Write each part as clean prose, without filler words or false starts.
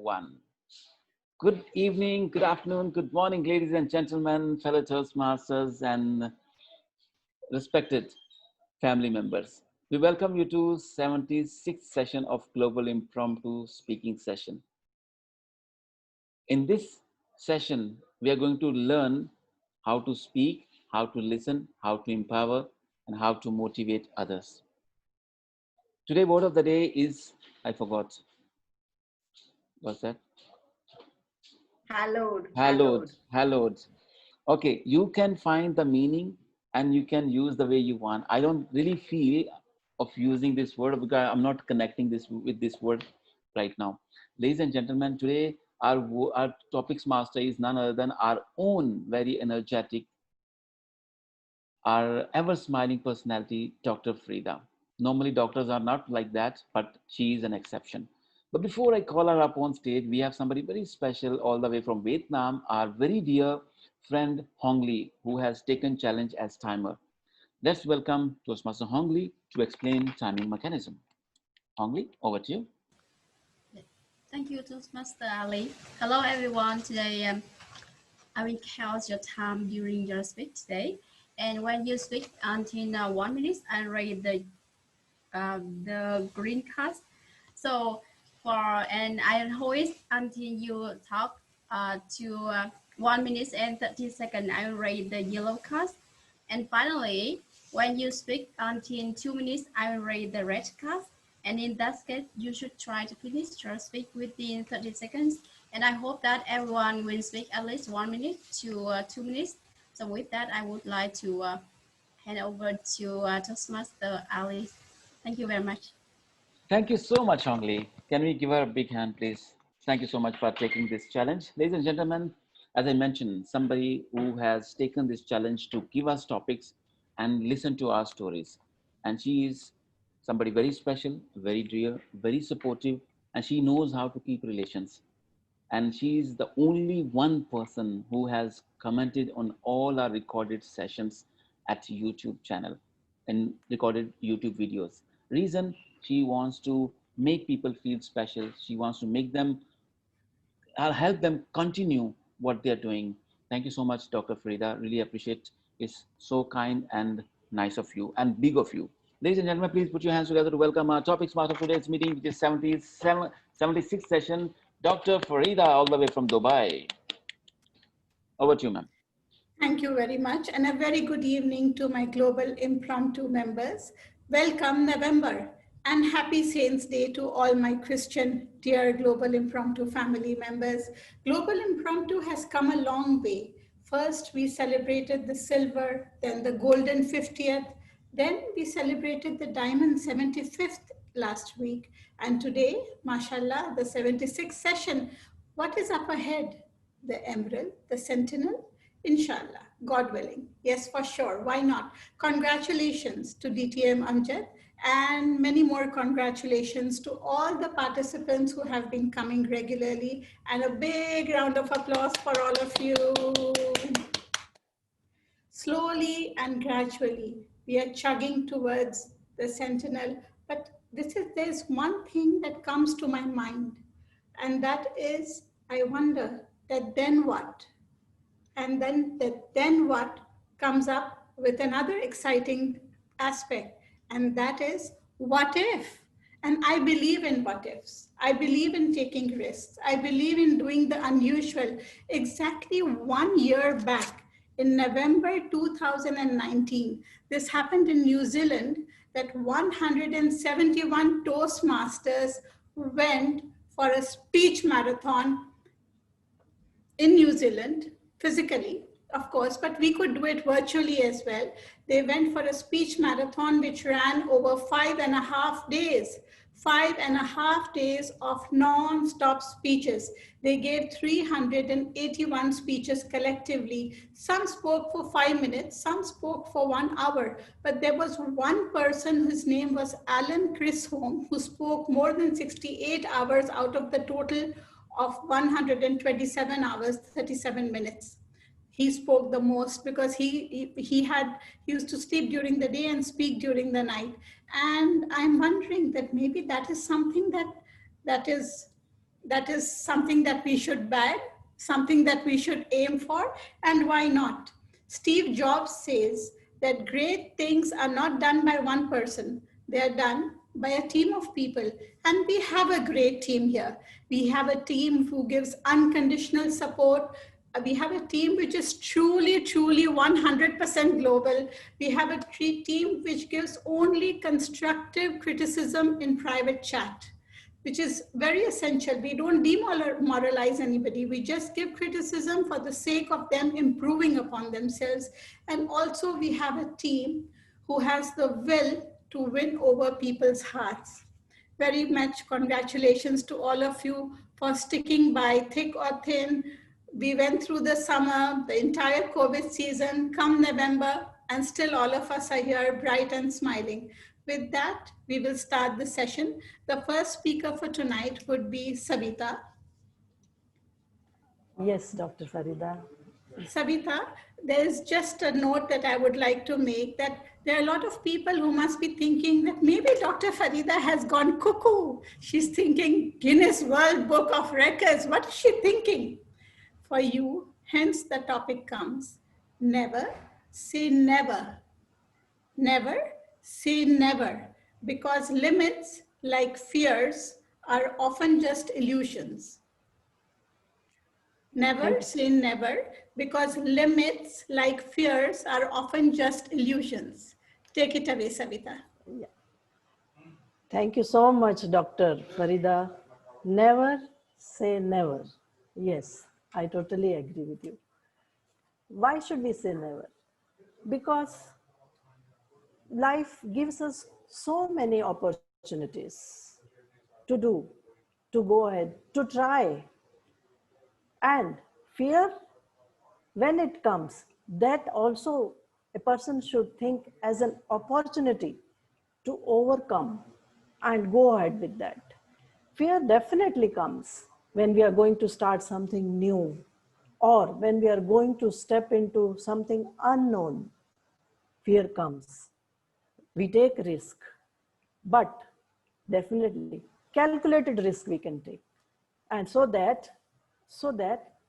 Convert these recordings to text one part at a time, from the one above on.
one. Good evening, good afternoon, good morning, ladies and gentlemen, fellow Toastmasters, and respected family members. We welcome you to 76th session of Global Impromptu Speaking Session. In this session, we are going to learn how to speak, how to listen, how to empower, and how to motivate others. Today, word of the day is, I forgot. What's that? Hallowed. Okay, you can find the meaning and you can use the way you want. I don't really feel of using this word because I'm not connecting this with this word right now. Ladies and gentlemen, today our topics master is none other than our own very energetic, our ever smiling personality, Dr. Frida. Normally doctors are not like that, but she is an exception. But before I call her up on stage, we have somebody very special all the way from Vietnam, our very dear friend Hong Lee, who has taken challenge as timer. Let's welcome Toastmaster Hong Lee to explain timing mechanism. Hong Lee, over to you. Thank you, Toastmaster Ali. Hello, everyone. Today, I will count your time during your speech today. And when you speak until 1 minute, I read the green card. So and I always until you talk to 1 minute and 30 seconds, I will read the yellow card. And finally, when you speak until 2 minutes, I will read the red card. And in that case, you should try to finish your speech within 30 seconds. And I hope that everyone will speak at least 1 minute to 2 minutes. So with that, I would like to hand over to Toastmaster Ali. Thank you very much. Thank you so much, Hong Lee. Can we give her a big hand, please? Thank you so much for taking this challenge. Ladies and gentlemen, as I mentioned, somebody who has taken this challenge to give us topics and listen to our stories. And she is somebody very special, very dear, very supportive, and she knows how to keep relations. And she is the only one person who has commented on all our recorded sessions at YouTube channel and recorded YouTube videos. Reason, she wants to make people feel special. She wants to make them, I'll help them continue what they're doing. Thank you so much, Dr. Frida. Really appreciate. It's so kind and nice of you and big of you. Ladies and gentlemen, please put your hands together to welcome our topics master of today's meeting, which is 76th session, Dr. Farida, all the way from Dubai. Over to you, ma'am. Thank you very much, and a very good evening to my Global Impromptu members. Welcome November, and happy Saints' Day to all my Christian dear Global Impromptu family members. Global Impromptu has come a long way. First, we celebrated the silver, then the golden 50th, then we celebrated the diamond 75th last week, and today, mashallah, the 76th session. What is up ahead? The emerald, the sentinel, inshallah, God willing. Yes, for sure. Why not? Congratulations to DTM Amjad, and many more congratulations to all the participants who have been coming regularly, and a big round of applause for all of you. Slowly and gradually, we are chugging towards the sentinel, but there's one thing that comes to my mind, and that is, I wonder that then what? And then what comes up with another exciting aspect, and that is what if? And I believe in what ifs. I believe in taking risks. I believe in doing the unusual. Exactly 1 year back, in November 2019, this happened in New Zealand, that 171 Toastmasters went for a speech marathon in New Zealand, physically, of course, but we could do it virtually as well. They went for a speech marathon which ran over 5.5 days. 5.5 days of non-stop speeches. They gave 381 speeches collectively. Some spoke for 5 minutes, some spoke for 1 hour, but there was one person whose name was Alan Chisholm, who spoke more than 68 hours out of the total of 127 hours, 37 minutes. He spoke the most because he used to sleep during the day and speak during the night. And I'm wondering that maybe that is something that is that is something that we should bag, something that we should aim for, and why not? Steve Jobs says that great things are not done by one person, they are done by a team of people. And we have a great team here. We have a team who gives unconditional support. We have a team which is truly, truly 100% global. We have a team which gives only constructive criticism in private chat, which is very essential. We don't demoralize anybody. We just give criticism for the sake of them improving upon themselves. And also we have a team who has the will to win over people's hearts. Very much congratulations to all of you for sticking by thick or thin. We went through the summer, the entire COVID season, come November, and still all of us are here bright and smiling. With that, we will start the session. The first speaker for tonight would be Savita. Yes, Dr. Farida. Savita, there is just a note that I would like to make, that there are a lot of people who must be thinking that maybe Dr. Farida has gone cuckoo. She's thinking Guinness World Book of Records. What is she thinking? For you, hence the topic comes, never say never. Never say never, because limits, like fears, are often just illusions. Never say never, because limits, like fears, are often just illusions. Take it away, Savita. Yeah. Thank you so much, Dr. Farida. Never say never. Yes, I totally agree with you. Why should we say never? Because life gives us so many opportunities to do, to go ahead, to try. And fear, when it comes, that also a person should think as an opportunity to overcome and go ahead with that. Fear definitely comes when we are going to start something new, or when we are going to step into something unknown. Fear comes. We take risk, but definitely calculated risk we can take. And so that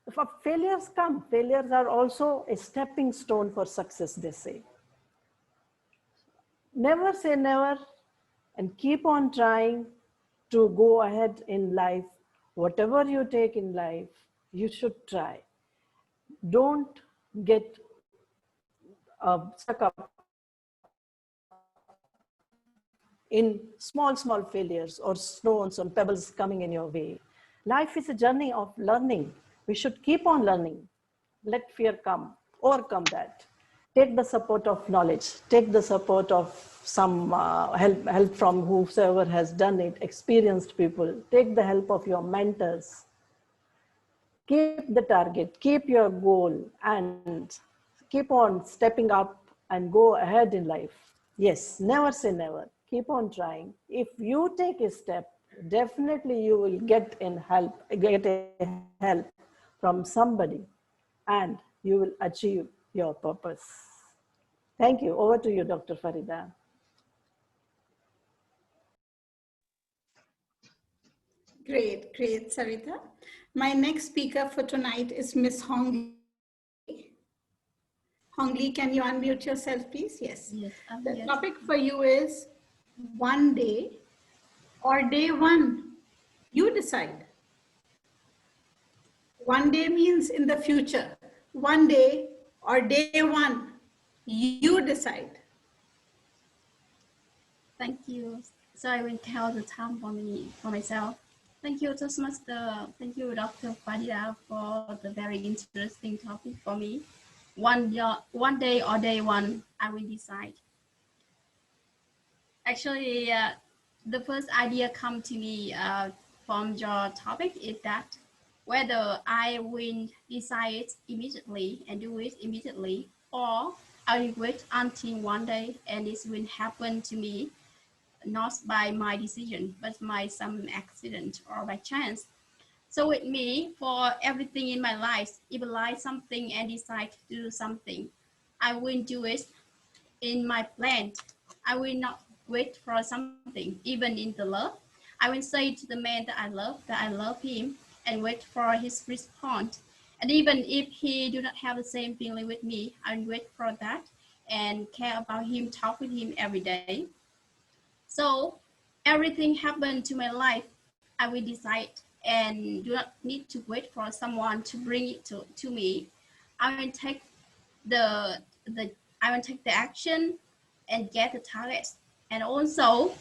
if failures come, failures are also a stepping stone for success, they say. Never say never, and keep on trying to go ahead in life. Whatever you take in life, you should try. Don't get stuck up in small failures or stones or pebbles coming in your way. Life is a journey of learning. We should keep on learning. Let fear come, overcome that. Take the support of knowledge, take the support of some help from whoever has done it, experienced people, take the help of your mentors. Keep the target, keep your goal, and keep on stepping up and go ahead in life. Yes, never say never. Keep on trying. If you take a step, definitely you will get a help from somebody, and you will achieve your purpose. Thank you. Over to you, Dr. Farida. Great, great, Savita. My next speaker for tonight is Miss Hongli. Hongli, can you unmute yourself, please? Yes. Yes, The yes. topic for you is one day or day one. You decide. One day means in the future. One day or day one. You decide. Thank you. So I will tell the time for myself. Thank you, Toastmaster. Thank you, Dr. Fadia, for the very interesting topic for me. One day or day one, I will decide. Actually, the first idea come to me from your topic is that whether I will decide immediately and do it immediately, or I will wait until one day and this will happen to me, not by my decision, but by some accident or by chance. So with me, for everything in my life, if I like something and decide to do something, I will do it in my plan. I will not wait for something, even in the love. I I will say to the man that I love him, and wait for his response. And even if he do not have the same feeling with me, I will wait for that and care about him, talk with him every day. So everything happened to my life, I will decide and do not need to wait for someone to bring it to me. I will take the I will take the action and get the targets. And also,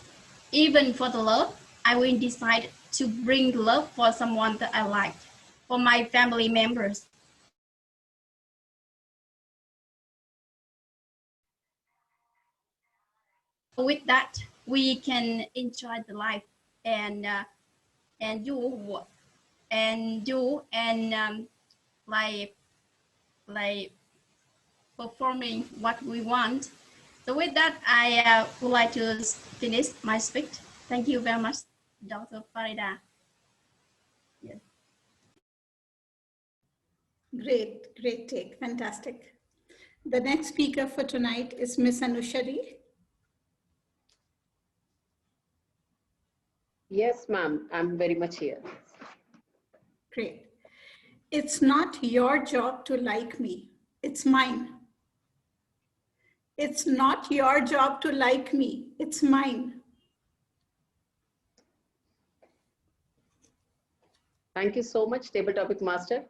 even for the love, I will decide to bring love for someone that I like, for my family members. So with that, we can enjoy the life and and do and like like performing what we want. So with that, I would like to finish my speech. Thank you very much, Dr. Farida. Yes. Great, great take. Fantastic. The next speaker for tonight is Miss Anushari. Yes, ma'am. I'm very much here. Great. It's not your job to like me. It's mine. It's not your job to like me. It's mine. Thank you so much, Table Topic Master.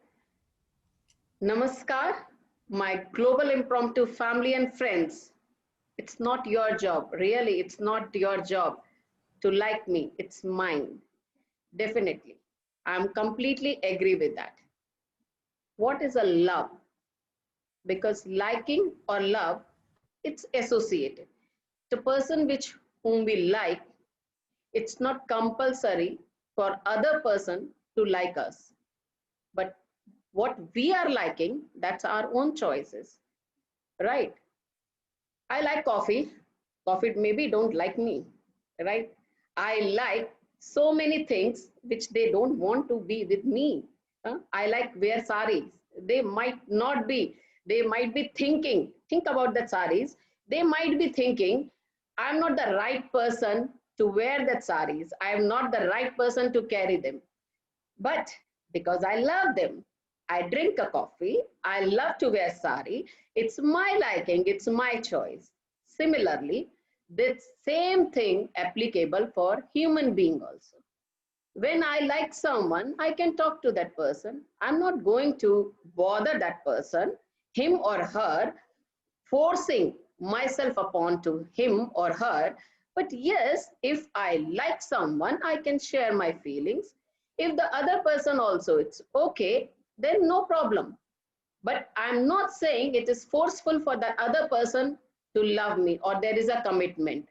Namaskar, my global impromptu family and friends. It's not your job. Really, it's not your job to like me. It's mine. Definitely. I'm completely agree with that. What is a love? Because liking or love, it's associated. The person which whom we like, it's not compulsory for other person to like us. But what we are liking, that's our own choices, right? I like coffee. Coffee maybe don't like me, right? I like so many things which they don't want to be with me. I like wear saris. They might not be, they might be thinking, think about the saris. They might be thinking, I'm not the right person to wear that saris. I am not the right person to carry them. But because I love them, I drink a coffee, I love to wear sari, it's my liking, it's my choice. Similarly, this same thing applicable for human being also. When I like someone, I can talk to that person. I'm not going to bother that person, him or her, forcing myself upon to him or her. But yes, if I like someone, I can share my feelings. If the other person also it's okay, then no problem. But I'm not saying it is forceful for the other person to love me or there is a commitment.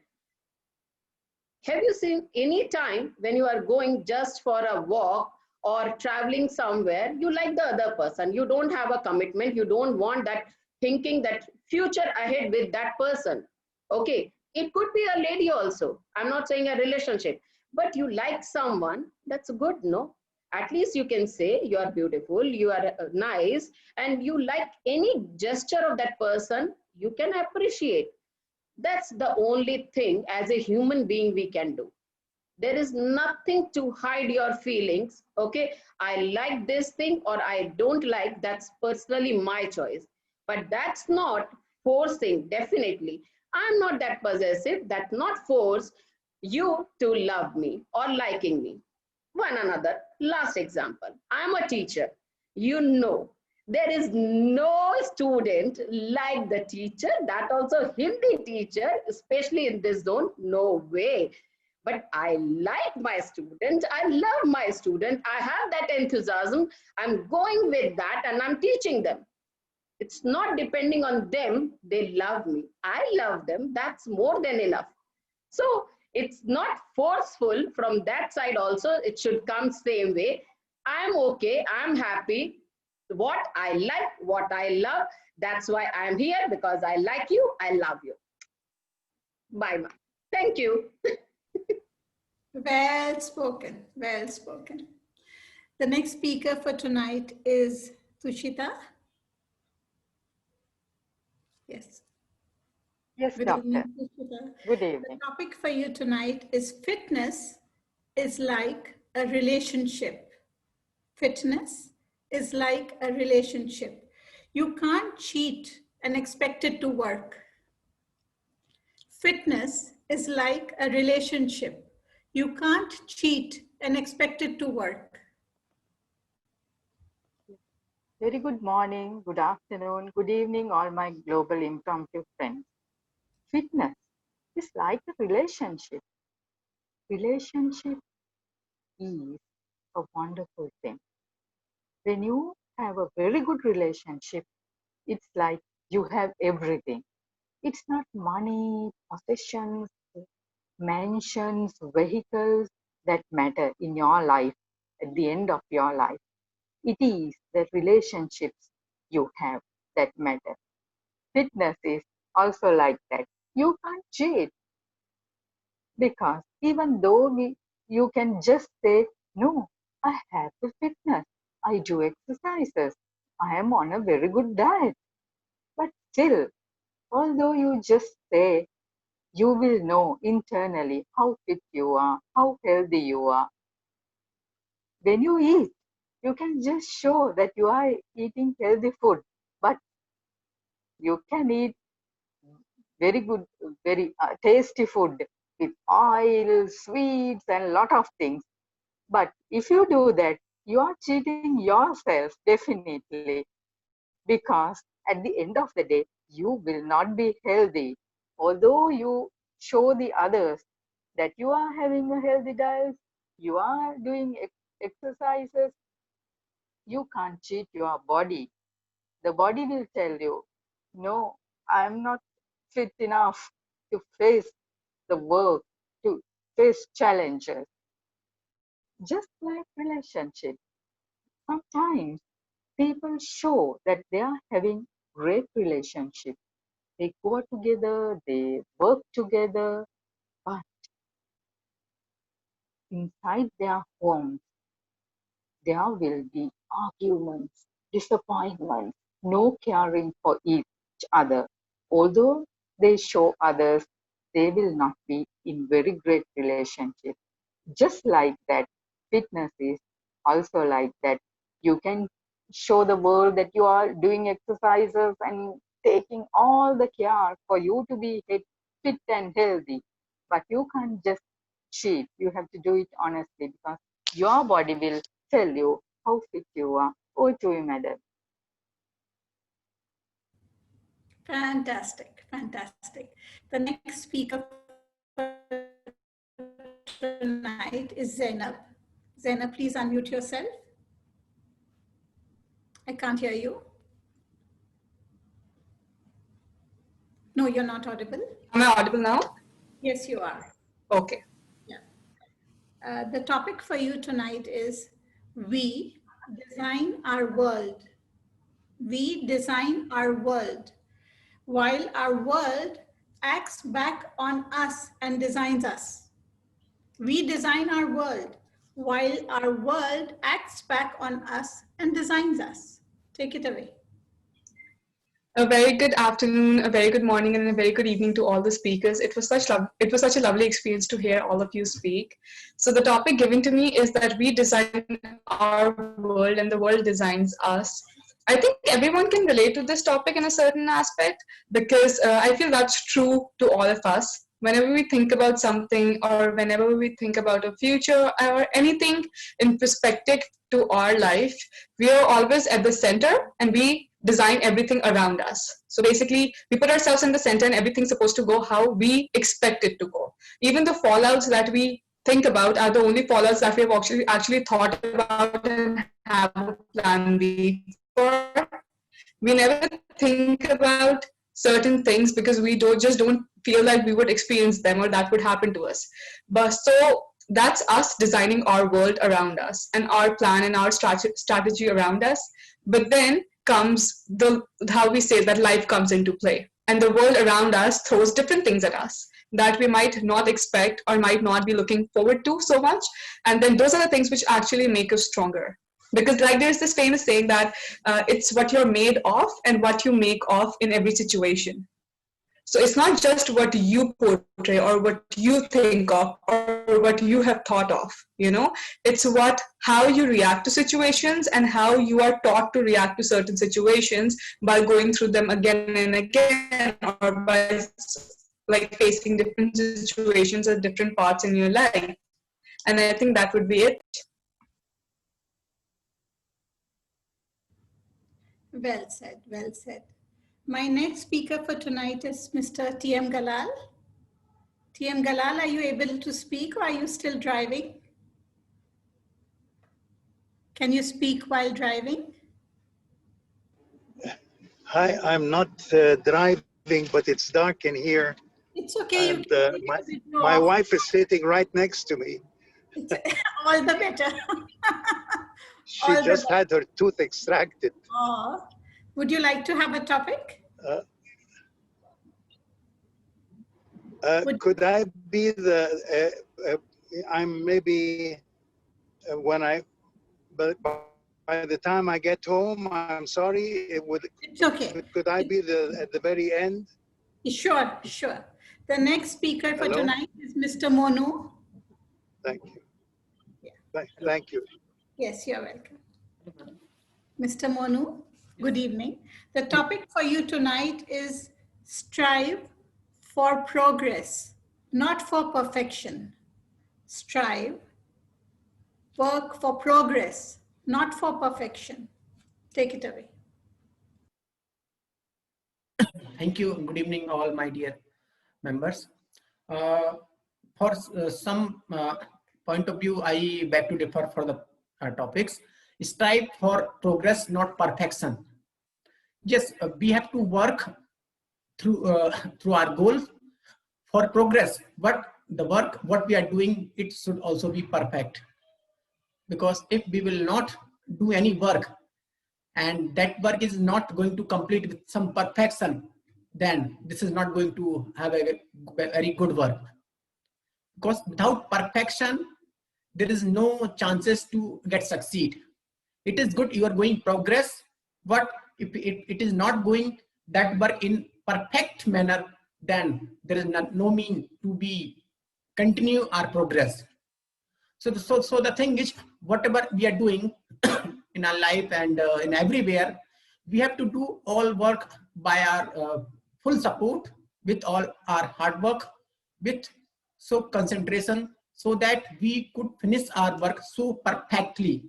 Have you seen any time when you are going just for a walk or traveling somewhere, you like the other person, you don't have a commitment, you don't want that thinking that future ahead with that person. Okay, it could be a lady also. I'm not saying a relationship, but you like someone, that's good, no? At least you can say you are beautiful, you are nice, and you like any gesture of that person, you can appreciate. That's the only thing as a human being we can do. There is nothing to hide your feelings. Okay, I like this thing or I don't like, that's personally my choice. But that's not forcing, definitely. I'm not that possessive, that not force you to love me or liking me. One another, last example. I'm a teacher. You know, there is no student like the teacher, that also Hindi teacher, especially in this zone, no way. But I like my student, I love my student, I have that enthusiasm, I'm going with that and I'm teaching them. It's not depending on them, they love me, I love them, that's more than enough. So it's not forceful from that side also, it should come same way. I'm okay, I'm happy, what I like, what I love, that's why I'm here, because I like you, I love you. Bye, ma. Thank you. Well spoken, well spoken. The next speaker for tonight is Tushita. Yes. Yes, Good doctor. evening, Tushita. Good The evening. topic for you tonight is fitness is like a relationship. Fitness is like a relationship. You can't cheat and expect it to work. Fitness is like a relationship. You can't cheat and expect it to work. Very good morning, good afternoon, good evening, all my global impromptu friends. Fitness is like a relationship. Relationship is a wonderful thing. When you have a very good relationship, it's like you have everything. It's not money, possessions, mansions, vehicles that matter in your life at the end of your life. It is the relationships you have that matter. Fitness is also like that. You can't cheat because even though you can just say, no, I have the fitness, I do exercises, I am on a very good diet. But still, although you just say, you will know internally how fit you are, how healthy you are. When you eat, you can just show that you are eating healthy food, but you can eat very good, very tasty food with oil, sweets, and lot of things. But if you do that, you are cheating yourself definitely, because at the end of the day, you will not be healthy. Although you show the others that you are having a healthy diet, you are doing exercises, you can't cheat your body. The body will tell you, no, I'm not fit enough to face the work, to face challenges. Just like relationship, sometimes people show that they are having great relationship. They go together, they work together, but inside their homes, there will be arguments, disappointments, no caring for each other. Although they show others, they will not be in very great relationship. Just like that, fitness is also like that. You can show the world that you are doing exercises and taking all the care for you to be fit and healthy. But you can't just cheat. You have to do it honestly because your body will tell you how fit you are. Oh, to you, madam. Fantastic, fantastic. The next speaker for tonight is Zainab. Zainab, please unmute yourself. I can't hear you. No, you're not audible. Am I audible now? Yes, you are. Okay. Yeah. The topic for you tonight is we design our world. We design our world while our world acts back on us and designs us. We design our world while our world acts back on us and designs us. Take it away. A very good afternoon, a very good morning, and a very good evening to all the speakers. It was such a lovely experience to hear all of you speak. So the topic given to me is that we design our world and the world designs us. I think everyone can relate to this topic in a certain aspect because I feel that's true to all of us. Whenever we think about something or whenever we think about a future or anything in perspective to our life, we are always at the center and we design everything around us. So basically, we put ourselves in the center and everything's supposed to go how we expect it to go. Even the fallouts that we think about are the only fallouts that we have actually thought about and have a plan B for. We never think about certain things because we don't feel like we would experience them or that would happen to us. But so that's us designing our world around us and our plan and our strategy around us. But then comes the how we say that life comes into play and the world around us throws different things at us that we might not expect or might not be looking forward to so much, and then those are the things which actually make us stronger. Because like there's this famous saying that it's what you're made of and what you make of in every situation. So it's not just what you portray or what you think of or what you have thought of, it's how you react to situations and how you are taught to react to certain situations by going through them again and again, or by like facing different situations at different parts in your life. And I think that would be it. Well said, well said. My next speaker for tonight is Mr. T.M. Galal. T.M. Galal, are you able to speak or are you still driving? Can you speak while driving? Hi, I'm not driving, but it's dark in here. It's okay, you And can take a video my of wife is sitting right next to me. it. All the better. She All the just better. had her tooth extracted. Oh. Would you like to have a topic? Could I be I'm maybe but by the time I get home, I'm sorry, It's okay. could I be at the very end? Sure, sure. The next speaker for Hello? tonight is Mr. Monu. Thank you. Yeah. Thank you. Yes, you're welcome. Mr. Monu, good evening. The topic for you tonight is strive for progress, not for perfection. Strive, work for progress, not for perfection. Take it away. Thank you. Good evening, all my dear members. For some point of view, I beg to differ for the topics. Strive for progress, not perfection. Yes, we have to work through our goals for progress, but the work what we are doing, it should also be perfect. Because if we will not do any work and that work is not going to complete with some perfection, then this is not going to have a very good work. Because without perfection, there is no chances to get succeed. It is good you are going progress, but if it is not going that work in perfect manner, then there is no mean to be continue our progress. So the thing is, whatever we are doing in our life and in everywhere, we have to do all work by our full support, with all our hard work, with concentration, so that we could finish our work so perfectly.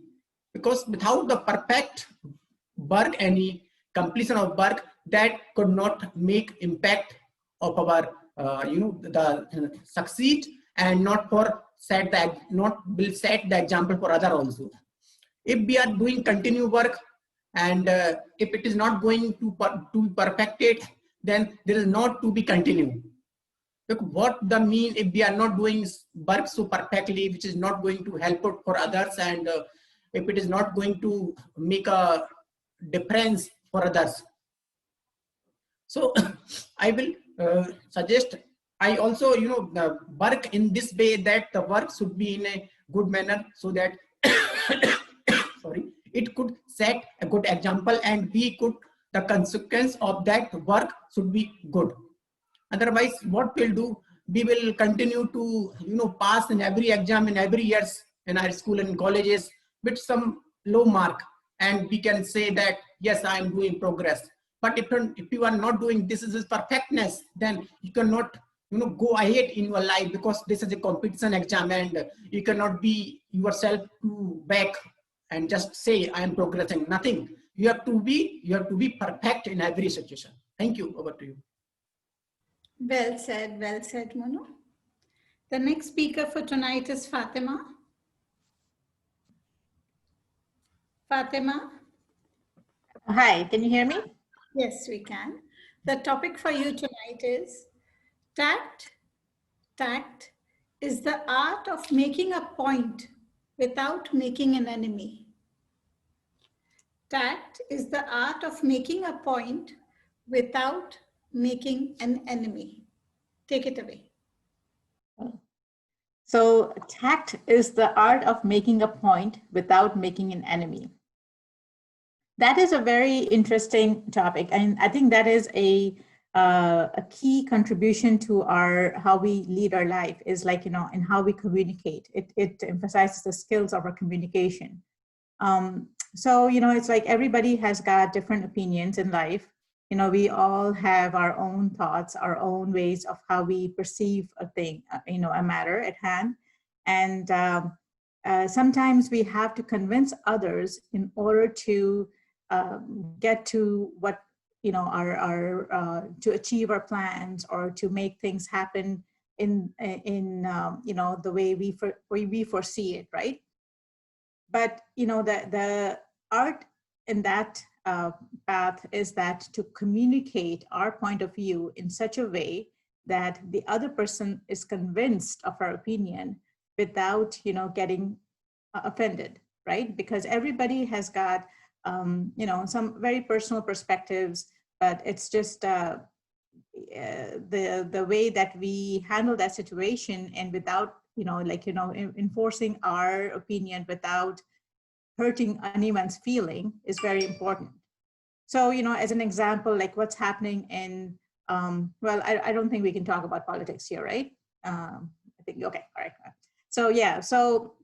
Because without the perfect work, any completion of work, that could not make impact of our the succeed, and not will set the example for other also. If we are doing continue work and if it is not going to be perfected, then there is not to be continue. Look, what the mean if we are not doing work so perfectly, which is not going to help out for others, and if it is not going to make a difference for others. So I will suggest, I also work in this way, that the work should be in a good manner, so that sorry, it could set a good example, and the consequence of that work should be good. Otherwise, what we'll do, we will continue to pass in every exam in every years in our school and colleges with some low mark, and we can say that yes, I am doing progress. But if you are not doing this is perfectness, then you cannot go ahead in your life, because this is a competition exam, and you cannot be yourself to back and just say I am progressing. Nothing. You have to be perfect in every situation. Thank you. Over to you. Well said, Monu. The next speaker for tonight is Fatima. Fatima. Hi, can you hear me? Yes, we can. The topic for you tonight is tact. Tact is the art of making a point without making an enemy. Tact is the art of making a point without making an enemy. Take it away. So tact is the art of making a point without making an enemy. That is a very interesting topic. And I think that is a a key contribution to how we lead our life is like, in how we communicate. It emphasizes the skills of our communication. So, it's like everybody has got different opinions in life. We all have our own thoughts, our own ways of how we perceive a thing, a matter at hand. And sometimes we have to convince others in order to get to what, our to achieve our plans, or to make things happen in the way we foresee it, right? But the art in that path is that to communicate our point of view in such a way that the other person is convinced of our opinion without getting offended, right? Because everybody has got some very personal perspectives, but it's just the way that we handle that situation, and without enforcing our opinion without hurting anyone's feeling, is very important. So, as an example, like what's happening in, well, I don't think we can talk about politics here, right? I think, okay, all right. So, yeah, so,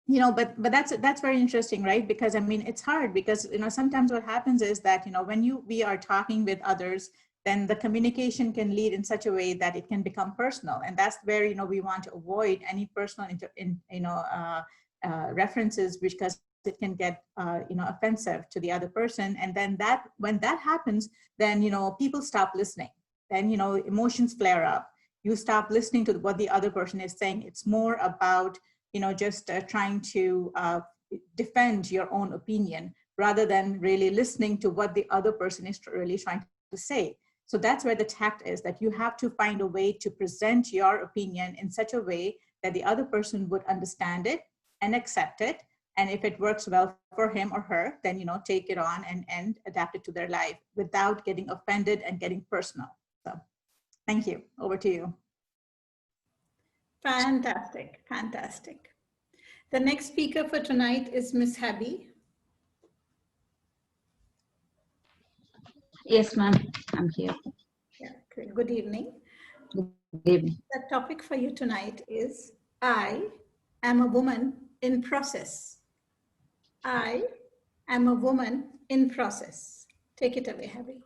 but that's very interesting, right? Because, I mean, it's hard because, sometimes what happens is that, when we are talking with others, then the communication can lead in such a way that it can become personal. And that's where, we want to avoid any personal, references, because it can get, offensive to the other person. And then when that happens, then, people stop listening. Then, emotions flare up. You stop listening to what the other person is saying. It's more about, just trying to defend your own opinion rather than really listening to what the other person is really trying to say. So that's where the tact is, that you have to find a way to present your opinion in such a way that the other person would understand it and accept it. And if it works well for him or her, then, take it on and adapt it to their life without getting offended and getting personal. So thank you. Over to you. Fantastic, fantastic. The next speaker for tonight is Miss Habi. Yes, ma'am, I'm here. Yeah, great. Good evening. Good evening. The topic for you tonight is I am a woman in process. I am a woman in process. Take it away, Habi.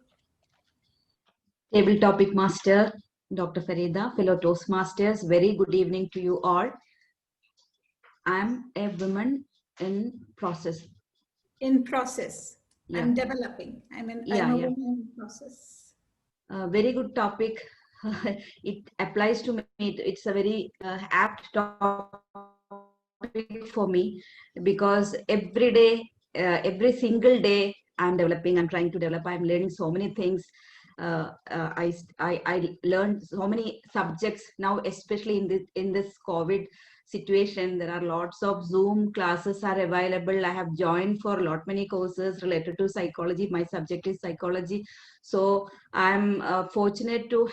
Table topic master, Dr. Farida, fellow Toastmasters, very good evening to you all. I'm a woman in process. In process. Yeah. I'm developing. I'm a woman in process. Very good topic. It applies to me. It's a very apt topic for me, because every day, every single day, I'm developing. I'm trying to develop. I'm learning so many things. I learned so many subjects now, especially in this COVID situation. There are lots of Zoom classes are available. I have joined for many courses related to psychology. My subject is psychology, so I'm fortunate to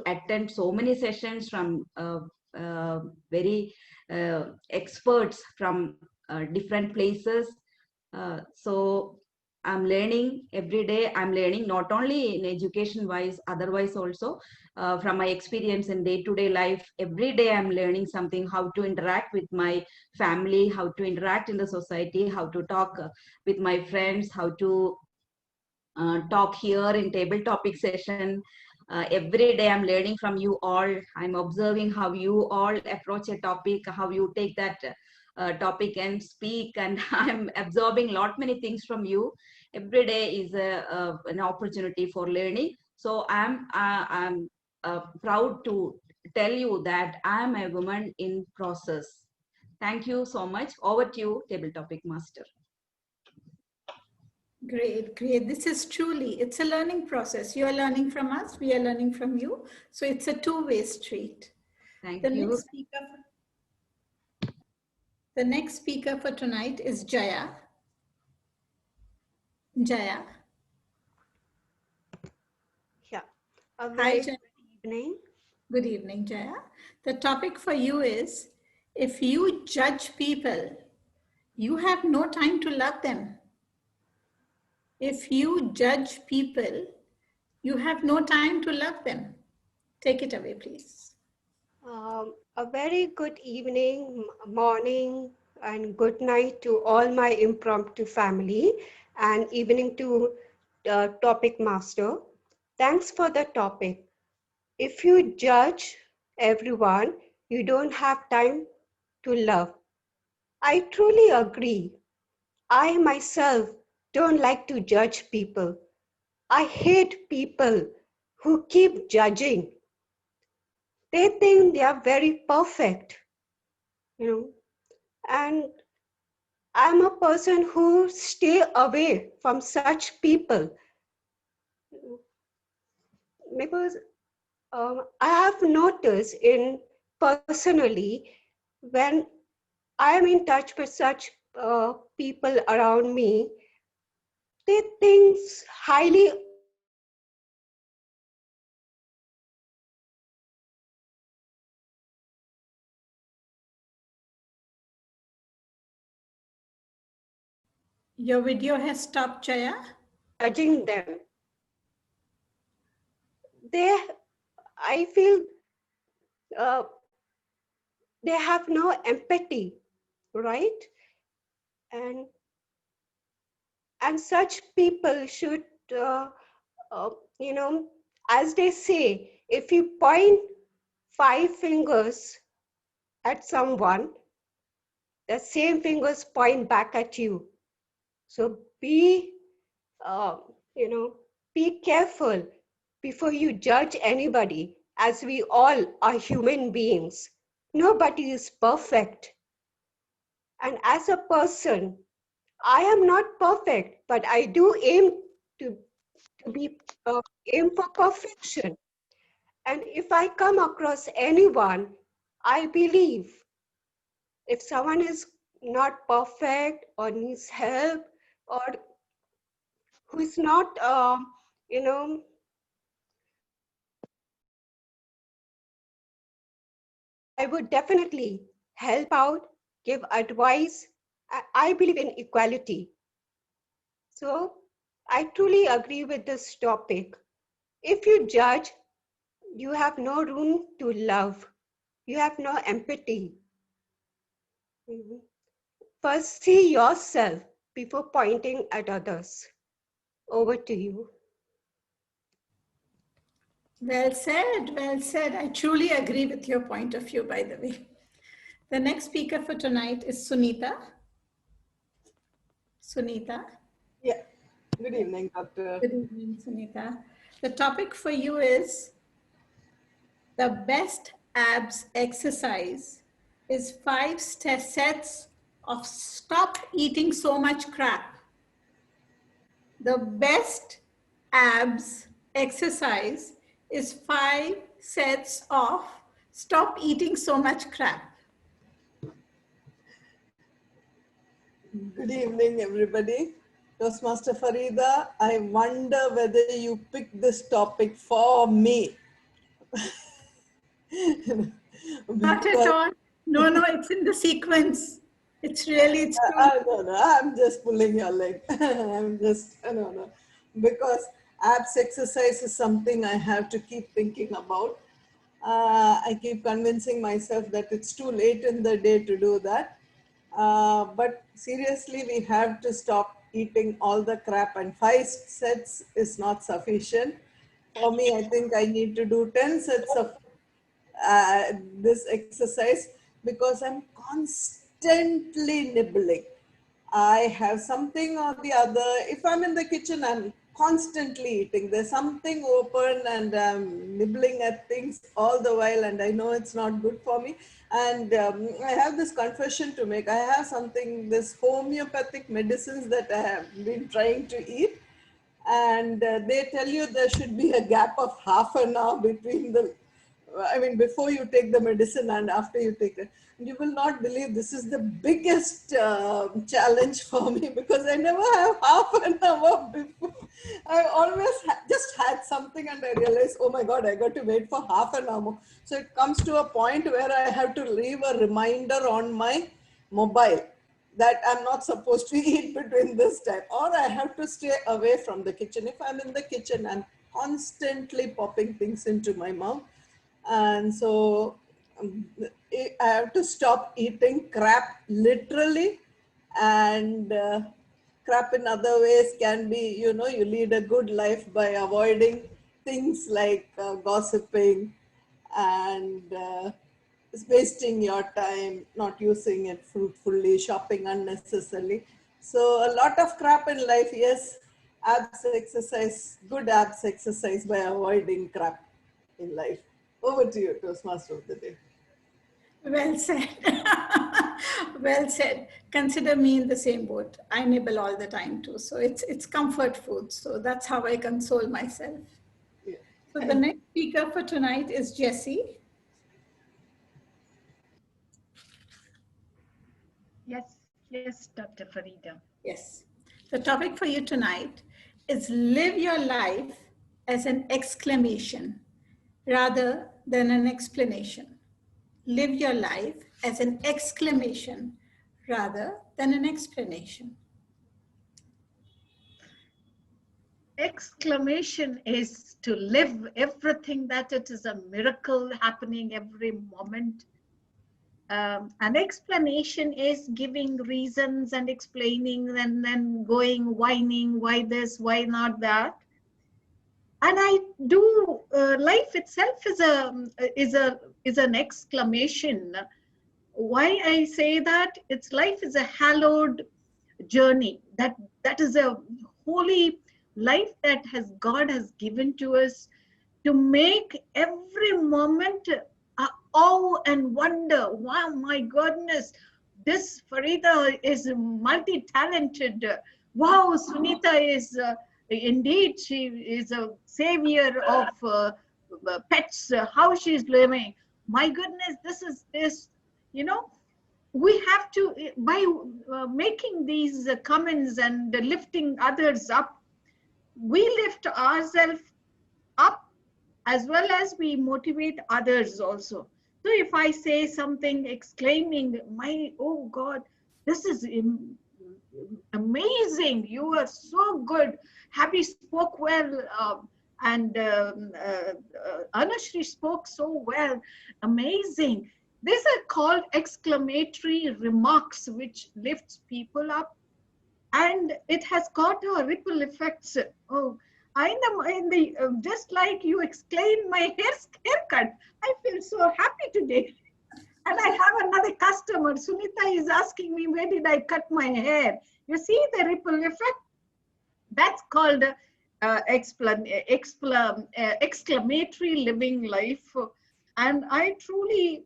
attend so many sessions from very experts from different places. So I'm learning every day. I'm learning not only in education wise, otherwise also from my experience in day-to-day life. Every day I'm learning something, how to interact with my family, how to interact in the society, how to talk with my friends, how to talk here in table topic session. Every day I'm learning from you all. I'm observing how you all approach a topic, how you take that topic and speak, and I'm absorbing many things from you. Every day is an opportunity for learning. So I'm proud to tell you that I'm a woman in process. Thank you so much. Over to you, table topic master. Great, great. This is truly, it's a learning process. You are learning from us, we are learning from you. So it's a two-way street. Thank the you. The next speaker for tonight is Jaya. Jaya. Yeah. Hi, Jaya. Good evening. Good evening, Jaya. The topic for you is, if you judge people, you have no time to love them. If you judge people, You have no time to love them. Take it away, please. A very good evening, morning, and good night to all my impromptu family, and evening to topic master. Thanks for the topic. If you judge everyone, you don't have time to love. I truly agree. I myself don't like to judge people. I hate people who keep judging. They think they are very perfect, you know, and I'm a person who stay away from such people because I have noticed in personally when I am in touch with such people around me, they think highly of me. Your video has stopped, Jaya. Judging them. They, I feel uh, they have no empathy, right? And and such people should, uh, uh, you know, as they say, if you point 5 fingers at someone, the same fingers point back at you. So be, uh, you know, be careful before you judge anybody, as we all are human beings. Nobody is perfect. And as a person, I am not perfect, but I do aim to, to be aim for perfection. And if I come across anyone, I believe if someone is not perfect or needs help or who is not, you know, I would definitely help out, give advice. I believe in equality. So I truly agree with this topic. If you judge, you have no room to love. You have no empathy. Mhm. First, see yourself before pointing at others. Over to you. Well said, well said. I truly agree with your point of view, by the way. The next speaker for tonight is Sunita. Sunita. Yeah. Good evening, Doctor. Good evening, Sunita. The topic for you is the best abs exercise is 5 sets of stop eating so much crap. The best abs exercise is 5 sets of stop eating so much crap. Good evening, everybody. Toastmaster Farida, I wonder whether you picked this topic for me. Not at Because all. No, no, it's in the sequence. It's really, it's true. no, no, I'm just pulling your leg. I'm just, no, no. Because abs exercise is something I have to keep thinking about. I keep convincing myself that it's too late in the day to do that. But seriously, we have to stop eating all the crap, and 5 sets is not sufficient. For me, I think I need to do 10 sets of this exercise because I'm constantly nibbling. I have something or the other. If I'm in the kitchen, I'm constantly eating. There's something open and I'm nibbling at things all the while, and I know it's not good for me. And I have this confession to make. I have something, this homeopathic medicines that I have been trying to eat, and they tell you there should be a gap of half an hour between the, I mean, before you take the medicine and after you take it. You will not believe this is the biggest challenge for me because I never have half an hour before. I always just had something and I realized, oh my God, I got to wait for half an hour more. So it comes to a point where I have to leave a reminder on my mobile that I'm not supposed to eat between this time, or I have to stay away from the kitchen. If I'm in the kitchen, I'm constantly popping things into my mouth. And so I have to stop eating crap literally. And crap in other ways can be, you know, you lead a good life by avoiding things like gossiping and wasting your time, not using it fruitfully, shopping unnecessarily. So a lot of crap in life, yes, abs exercise, good abs exercise by avoiding crap in life. Over to you, Toastmaster of the day. Well said. Well said. Consider me in the same boat. I nibble all the time too. So it's comfort food. So that's how I console myself. Yeah. So the next speaker for tonight is Jessie. Yes, Dr. Farida. Yes. The topic for you tonight is live your life as an exclamation rather than an explanation. Live your life as an exclamation rather than an explanation. Exclamation is to live everything that it is a miracle happening every moment. An explanation is giving reasons and explaining and then going whining, why this, why not that. And I do. Life itself is an exclamation. Why I say that? Its life is a hallowed journey. That is a holy life that has God has given to us to make every moment awe and wonder. Wow, my goodness, this Farida is multi-talented. Wow, Sunita is indeed, she is a savior of pets. How she's living. My goodness, this is this, you know, we have to, by making these comments and lifting others up, we lift ourselves up as well as we motivate others also. So if I say something exclaiming, my, oh God, this is amazing, you are so good, Happy spoke well, and Anashri spoke so well, amazing. These are called exclamatory remarks, which lifts people up, and it has got a ripple effects. Oh, just like you explained my haircut, I feel so happy today. And I have another customer, Sunita is asking me, where did I cut my hair? You see the ripple effect? That's called exclamatory living life. And I truly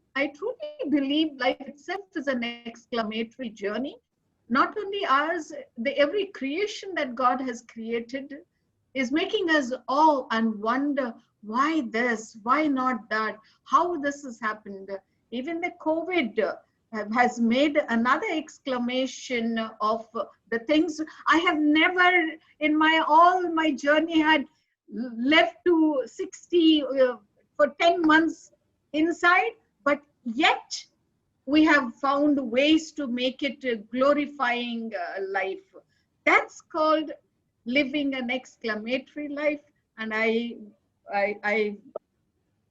believe life itself is an exclamatory journey. Not only ours, every creation that God has created is making us awe and wonder, why this, why not that, how this has happened. Even the COVID has made another exclamation of the things I have never in all my journey had left to 60 for 10 months inside, but yet we have found ways to make it a glorifying life. That's called living an exclamatory life, and I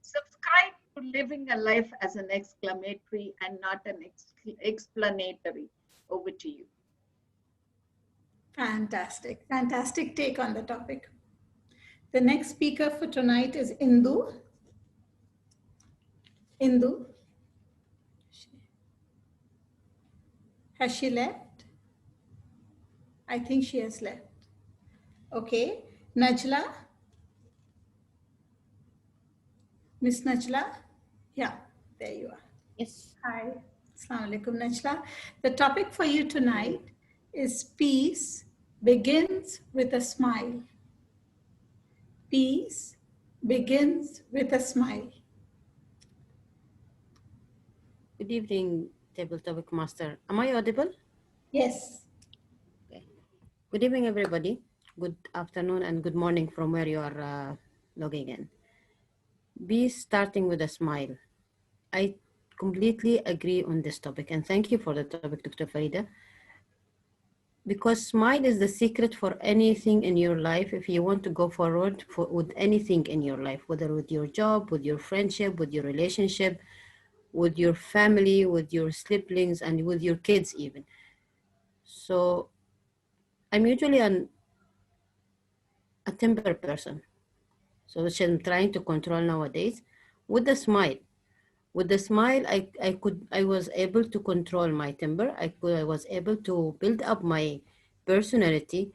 subscribe to living a life as an exclamatory and not an explanatory. Over to you. Fantastic. Fantastic take on the topic. The next speaker for tonight is Indu. Indu. Has she left? I think she has left. Okay. Najla. Miss Najla. Yeah, there you are. Yes. Hi. Assalamu alaikum, Najla. The topic for you tonight is peace begins with a smile. Peace begins with a smile. Good evening, Table Topic Master. Am I audible? Yes. Okay. Good evening, everybody. Good afternoon and good morning from where you are logging in. Be starting with a smile. I completely agree on this topic, and thank you for the topic, Dr. Farida. because smile is the secret for anything in your life. If you want to go forward with anything in your life, whether with your job, with your friendship, with your relationship, with your family, with your siblings, and with your kids even. So I'm usually a temper person, so which I'm trying to control nowadays with the smile. With the smile, I was able to control my temper. I was able to build up my personality,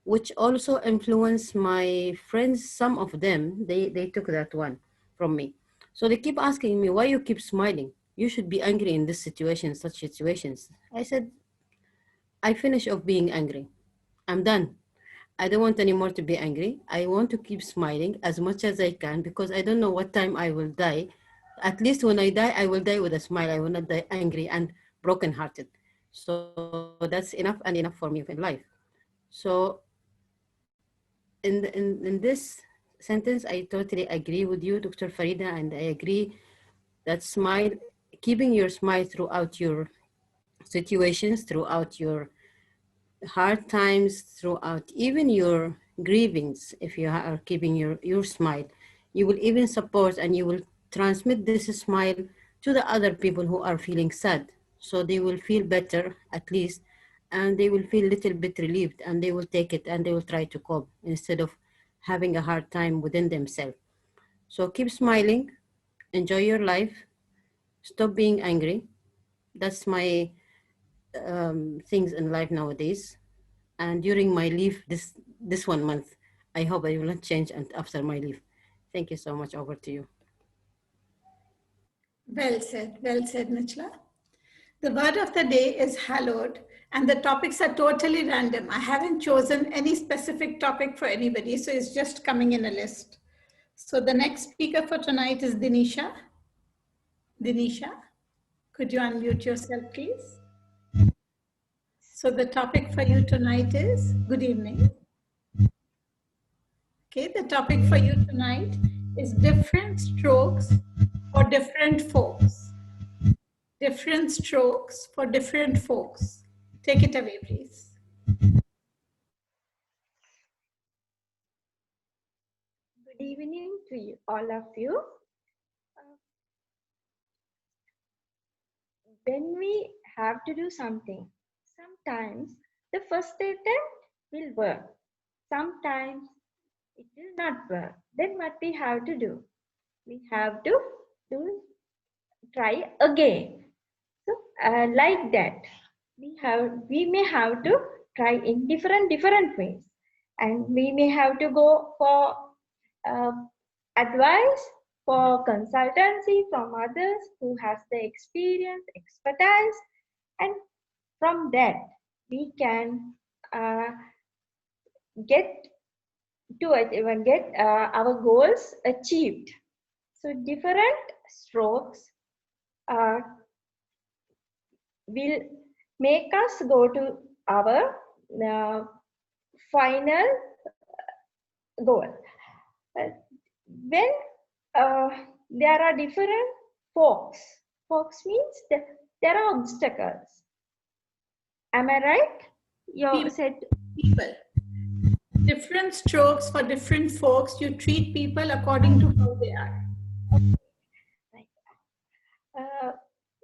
which also influenced my friends. Some of them, they took that one from me. So they keep asking me, why you keep smiling? You should be angry in this situation, such situations. I said, I finish of being angry. I'm done. I don't want anymore to be angry. I want to keep smiling as much as I can because I don't know what time I will die. At least when I die, I will die with a smile. I will not die angry and brokenhearted. So that's enough and enough for me in life. So in this sentence, I totally agree with you, Dr. Farida, and I agree that smile, keeping your smile throughout your situations, throughout your hard times, throughout even your grievings, if you are keeping your smile, you will even support and you will transmit this smile to the other people who are feeling sad. So they will feel better at least, and they will feel a little bit relieved, and they will take it and they will try to cope instead of having a hard time within themselves. So keep smiling, enjoy your life, stop being angry. That's my things in life nowadays. And during my leave this 1 month, I hope I will not change and after my leave. Thank you so much. Over to you. Well said, Nichla. The word of the day is hallowed, and the topics are totally random. I haven't chosen any specific topic for anybody, so it's just coming in a list. So the next speaker for tonight is Dinisha. Dinisha, could you unmute yourself, please? So the topic for you tonight is, good evening. Okay, the topic for you tonight is different strokes for different folks. Different strokes for different folks. Take it away, please. Good evening to you, all of you. When we have to do something, sometimes the first attempt will work. Sometimes it will not work. Then what we have to do? We have to try again. So like that, we may have to try in different ways, and we may have to go for uh, advice, for consultancy from others who has the experience, expertise, and from that we can get to even get our goals achieved. So different strokes will make us go to our final goal. When there are different forks, forks means that there are obstacles. Am I right? You said people. Different strokes for different folks. You treat people according to how they are.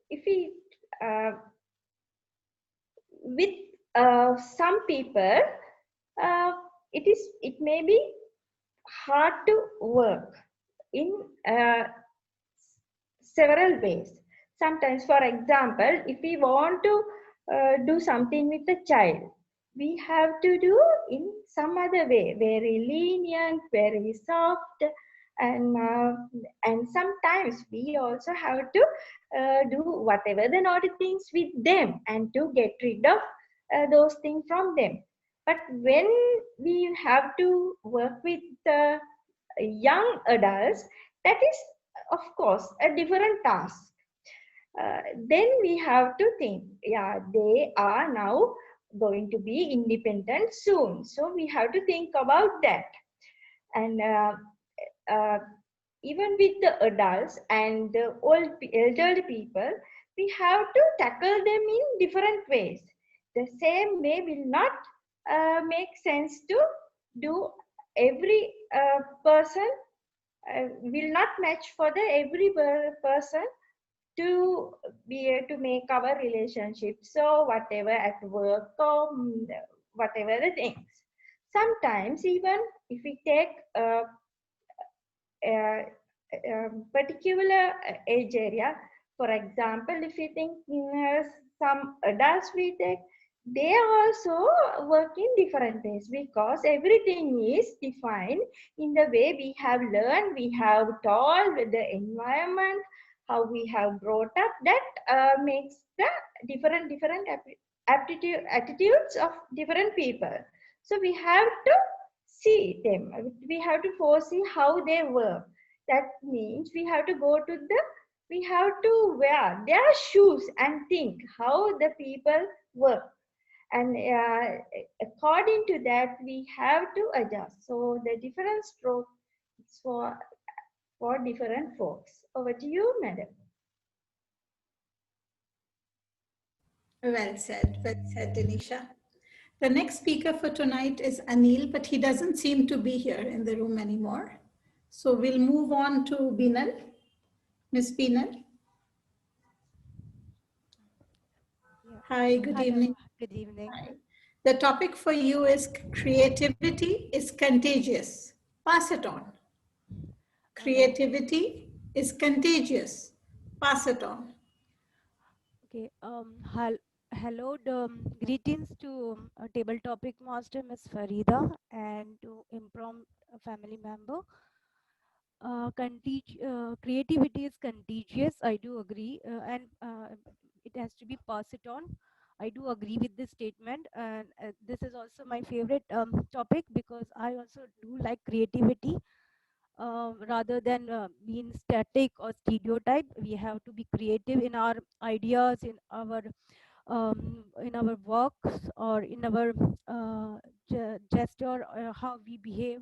If we with some people, it may be hard to work in several ways. Sometimes, for example, if we want to do something with a child, we have to do in some other way, very lenient, very soft, and sometimes we also have to do whatever the naughty things with them and to get rid of those things from them. But when we have to work with young adults, that is of course a different task. Then we have to think, yeah, they are now going to be independent soon, so we have to think about that. And even with the adults and the elderly people, we have to tackle them in different ways. The same way will not make sense to do every person will not match for the every person to be to make our relationship. So whatever at work or whatever the things. Sometimes even if we take a particular age area, for example, if you think some adults we take, they also work in different ways because everything is defined in the way we have learned, we have told with the environment, how we have brought up, that makes the different attitudes of different people. So we have to see them, we have to foresee how they work. That means we have to go to the, we have to wear their shoes and think how the people work, and according to that we have to adjust. So the different stroke is for different folks. Over to you, madam. Well said, Denisha. The next speaker for tonight is Anil, but he doesn't seem to be here in the room anymore. So we'll move on to Binal. Miss Binal. Hi, good Hello, evening. good evening. Hi. The topic for you is creativity is contagious. Pass it on. Creativity is contagious. Pass it on. Okay. Hello. Greetings to table topic master Miss Farida and to Improm family member. Creativity is contagious. I do agree, and it has to be passed it on. I do agree with this statement, and this is also my favorite topic because I also do like creativity. Rather than being static or stereotype, we have to be creative in our ideas, in our works, or in our gesture, how we behave.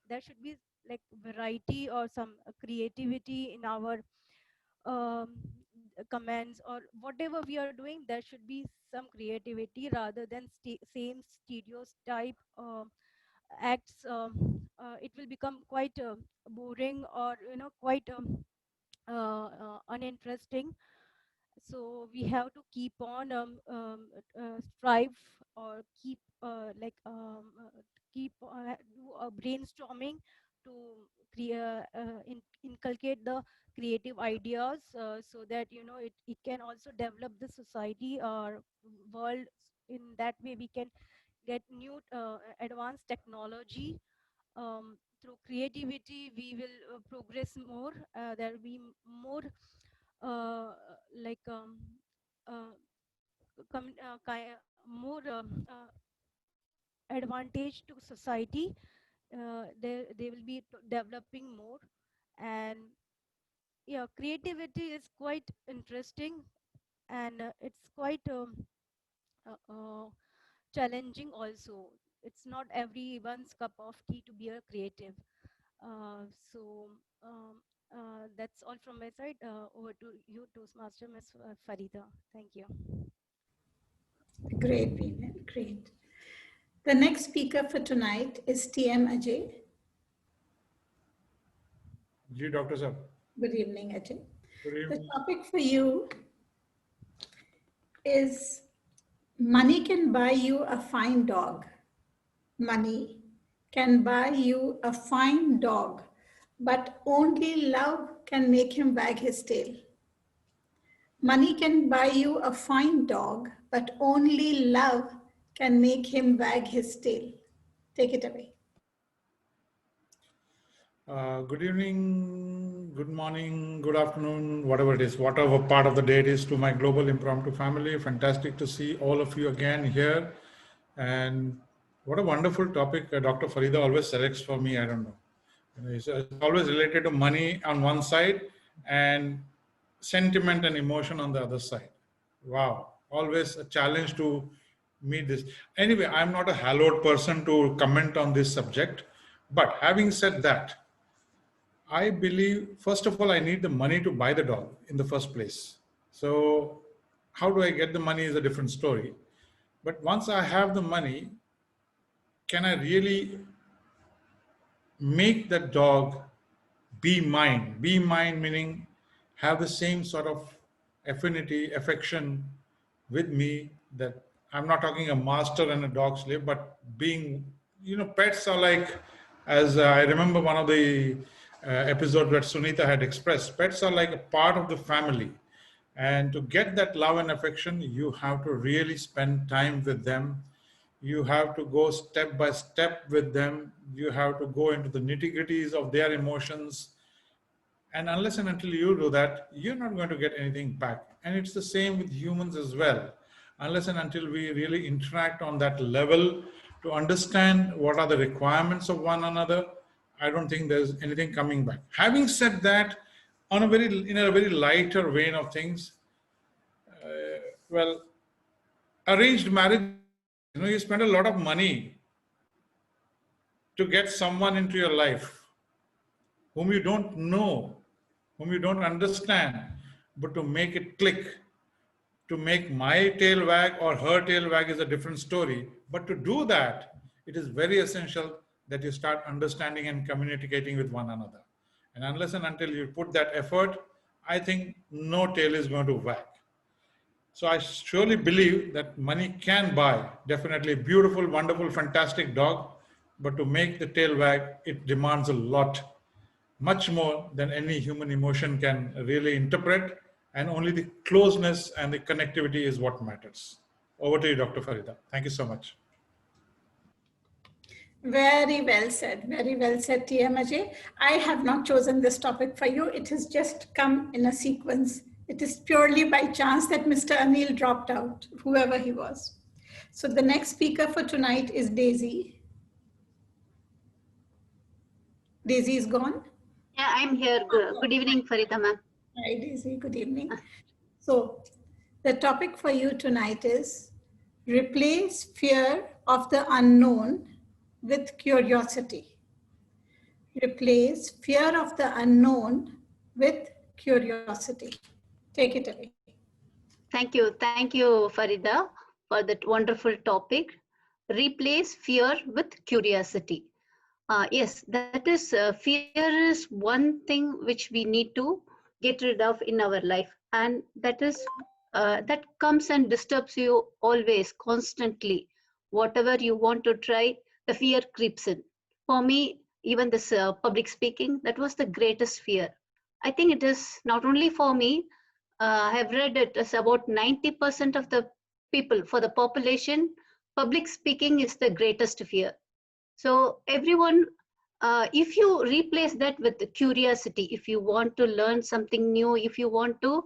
There should be like variety or some creativity in our um, comments or whatever we are doing. There should be some creativity rather than same stereotype acts. It will become quite boring, or quite uninteresting. So we have to keep on strive, or keep do a brainstorming to inculcate the creative ideas, so that it can also develop the society or world. In that way we can get new advanced technology. Through creativity we will progress more. There will be more uh, like uh, more advantage to society. They will be developing more. And yeah, creativity is quite interesting, and it's quite challenging also. It's not everyone's cup of tea to be a creative. So that's all from my side. Over to you, Toastmaster Ms. Farida. Thank you. Great, Binal, great. The next speaker for tonight is TM Ajay. Ji, Dr. Sir. Good evening, Ajay. Good The evening. topic for you is money can buy you a fine dog. Money can buy you a fine dog, but only love can make him wag his tail. Money can buy you a fine dog, but only love can make him wag his tail. Take it away. Good evening, good morning, good afternoon, whatever it is, whatever part of the day it is, to my Global Impromptu family. Fantastic to see all of you again here. And what a wonderful topic Dr. Farida always selects for me. I don't know. It's always related to money on one side and sentiment and emotion on the other side. Wow. Always a challenge to meet this. Anyway, I'm not a hallowed person to comment on this subject. But having said that, I believe, first of all, I need the money to buy the dog in the first place. So how do I get the money is a different story. But once I have the money, can I really make that dog be mine? Be mine meaning have the same sort of affinity, affection with me, that I'm not talking a master and a dog slave, but being, pets are like, as I remember one of the episodes that Sunita had expressed, pets are like a part of the family. And to get that love and affection, you have to really spend time with them. You have to go step by step with them. You have to go into the nitty gritties of their emotions. And unless and until you do that, you're not going to get anything back. And it's the same with humans as well. Unless and until we really interact on that level to understand what are the requirements of one another, I don't think there's anything coming back. Having said that, in a very lighter vein of things, well, arranged marriage, you spend a lot of money to get someone into your life whom you don't know, whom you don't understand, but to make it click, to make my tail wag or her tail wag is a different story. But to do that, it is very essential that you start understanding and communicating with one another. And unless and until you put that effort, I think no tail is going to wag. So I surely believe that money can buy definitely a beautiful, wonderful, fantastic dog, but to make the tail wag, it demands a lot, much more than any human emotion can really interpret, and only the closeness and the connectivity is what matters. Over to you, Dr. Farida. Thank you so much. Very well said, TM Ajay. I have not chosen this topic for you. It has just come in a sequence. It is purely by chance that Mr. Anil dropped out, whoever he was. So the next speaker for tonight is Daisy. Daisy is gone? Yeah, I'm here. Good evening, Farida ma'am. Hi, Daisy. Good evening. So the topic for you tonight is replace fear of the unknown with curiosity. Replace fear of the unknown with curiosity. Take it away. Thank you, Farida, for that wonderful topic. Replace fear with curiosity. Yes, that is fear is one thing which we need to get rid of in our life, and that comes and disturbs you always, constantly. Whatever you want to try, the fear creeps in. For me, even this public speaking, that was the greatest fear. I think it is not only for me. I have read it as about 90% of the people, for the population, public speaking is the greatest fear. So everyone, if you replace that with curiosity, if you want to learn something new, if you want to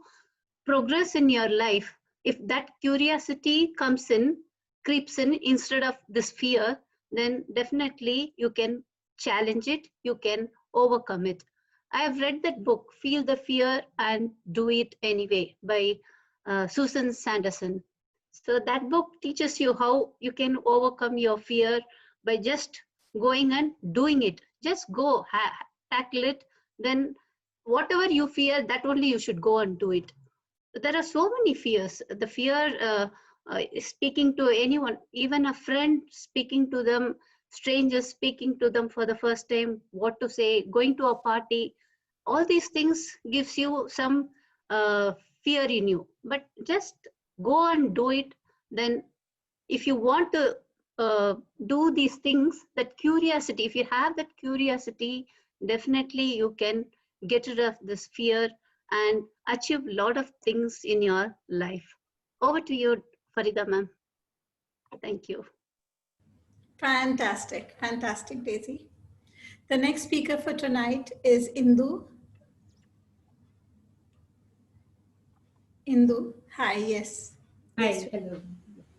progress in your life, if that curiosity comes in, creeps in instead of this fear, then definitely you can challenge it, you can overcome it. I have read that book, Feel the Fear and Do It Anyway, by Susan Sanderson. So that book teaches you how you can overcome your fear by just going and doing it. Just go, tackle it. Then whatever you fear, that only you should go and do it. There are so many fears. The fear speaking to anyone, even a friend, speaking to them, strangers speaking to them for the first time, what to say, going to a party, all these things gives you some fear in you. But just go and do it. Then if you want to do these things, that curiosity, if you have that curiosity, definitely you can get rid of this fear and achieve a lot of things in your life. Over to you, Farida ma'am. Thank you. Fantastic, Daisy. The next speaker for tonight is Indu. Indu, hi, yes. Hi, hello.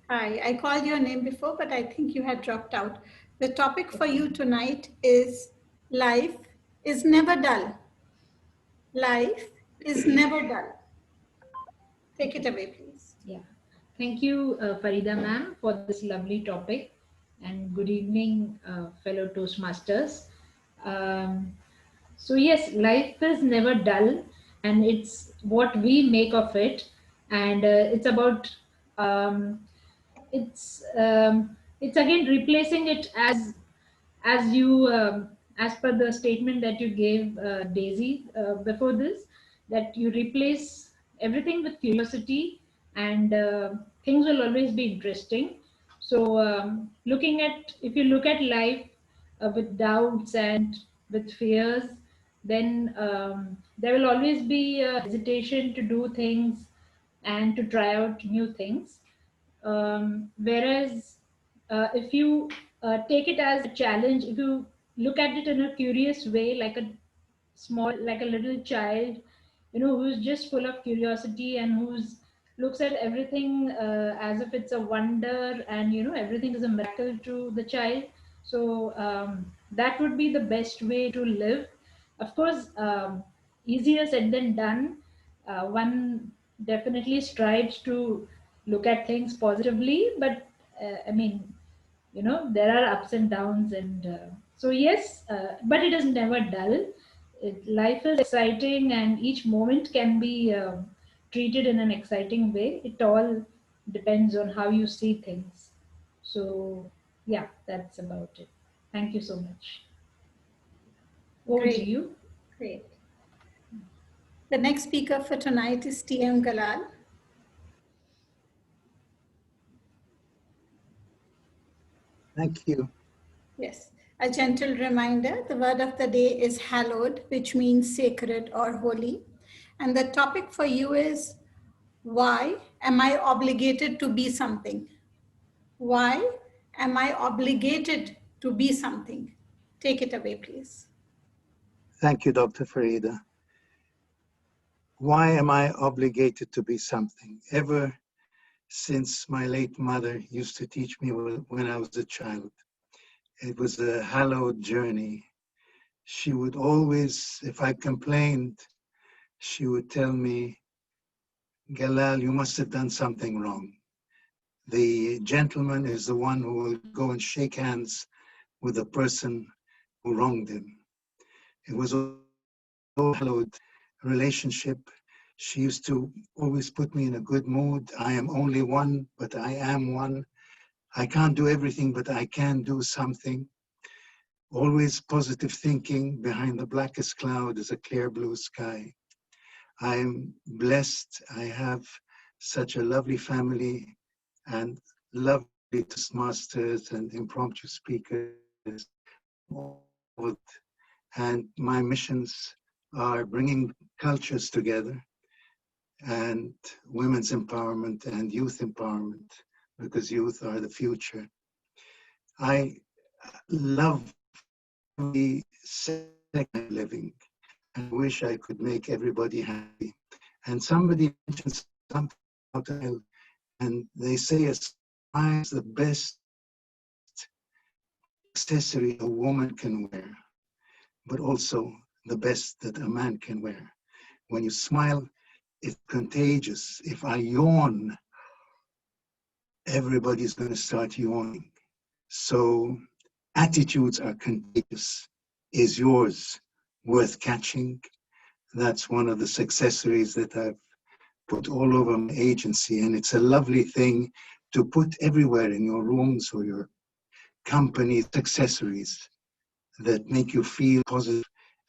Hi, I called your name before, but I think you had dropped out. The topic for you tonight is life is never dull. Life is never dull. Take it away, please. Yeah. Thank you, Farida ma'am, for this lovely topic. And good evening, fellow Toastmasters. So yes, life is never dull, and it's what we make of it. And it's about it's again replacing it as you as per the statement that you gave, Daisy, before this, that you replace everything with curiosity, and things will always be interesting. So looking at, if you look at life with doubts and with fears, then there will always be a hesitation to do things and to try out new things. Whereas if you take it as a challenge, if you look at it in a curious way, like a little child, who's just full of curiosity and who's looks at everything as if it's a wonder, and everything is a miracle to the child. So that would be the best way to live. Of course, easier said than done. One definitely strives to look at things positively, but I mean, there are ups and downs, and so yes, but it is never dull. Life is exciting, and each moment can be treated in an exciting way. It all depends on how you see things. So yeah, that's about it. Thank you so much. Over to Great, you. great. The next speaker for tonight is TM Galal. Thank you. Yes. A gentle reminder, the word of the day is hallowed, which means sacred or holy. And the topic for you is, why am I obligated to be something? Why am I obligated to be something? Take it away, please. Thank you, Dr. Farida. Why am I obligated to be something? Ever since my late mother used to teach me when I was a child, it was a hallowed journey. She would always, if I complained, she would tell me, Galal, you must have done something wrong. The gentleman is the one who will go and shake hands with the person who wronged him. It was a hallowed relationship. She used to always put me in a good mood. I am only one, but I am one. I can't do everything, but I can do something. Always positive thinking. Behind the blackest cloud is a clear blue sky. I am blessed. I have such a lovely family and lovely masters and impromptu speakers. And my missions are bringing cultures together and women's empowerment and youth empowerment, because youth are the future. I love the second living. I wish I could make everybody happy. And somebody mentioned something about health, and they say a smile is the best accessory a woman can wear, but also the best that a man can wear. When you smile, it's contagious. If I yawn, everybody's going to start yawning. So attitudes are contagious. Is yours worth catching? That's one of the successories that I've put all over my agency, and it's a lovely thing to put everywhere in your rooms or your company's accessories that make you feel positive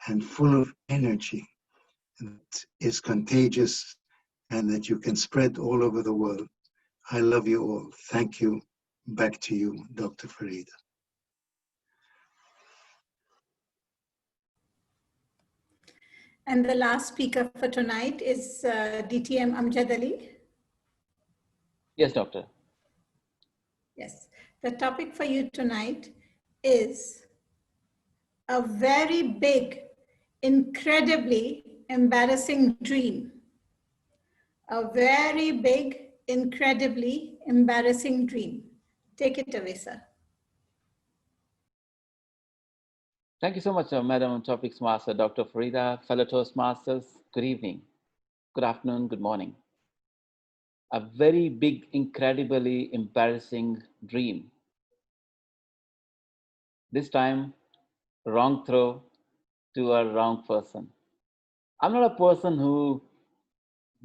and full of energy, that is contagious and that you can spread all over the world. I love you all. Thank you. Back to you, Dr. Farida. And the last speaker for tonight is DTM Amjad Ali. Yes, doctor. Yes. The topic for you tonight is a very big, incredibly embarrassing dream. A very big, incredibly embarrassing dream. Take it away, sir. Thank you so much, Madam Topics Master, Dr. Farida, fellow Toastmasters. Good evening, good afternoon, good morning. A very big, incredibly embarrassing dream. This time, wrong throw to a wrong person. I'm not a person who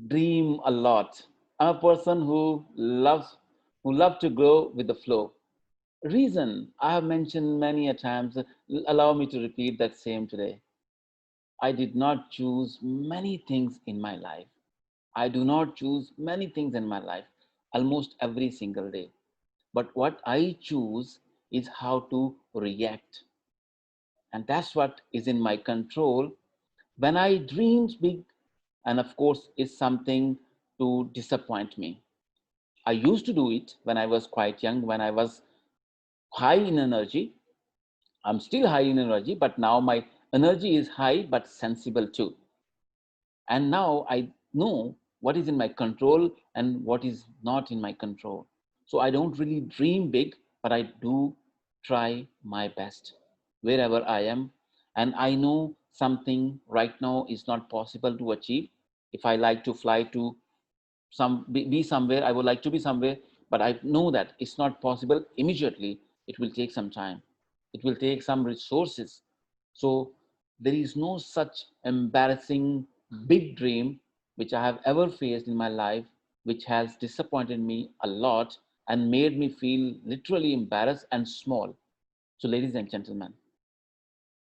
dream a lot. I'm a person who loves who love to grow with the flow. Reason I have mentioned many a times, allow me to repeat that same today. I did not choose many things in my life. I do not choose many things in my life almost every single day. But what I choose is how to react. And that's what is in my control when I dream big, and of course, is something to disappoint me. I used to do it when I was quite young, when I was high in energy. I'm still high in energy, but now my energy is high but sensible too. And now I know what is in my control and what is not in my control. So I don't really dream big, but I do try my best wherever I am. And I know something right now is not possible to achieve. If I like to fly to be somewhere, I would like to be somewhere, but I know that it's not possible immediately. It will take some time. It will take some resources. So there is no such embarrassing big dream which I have ever faced in my life, which has disappointed me a lot and made me feel literally embarrassed and small. So, ladies and gentlemen,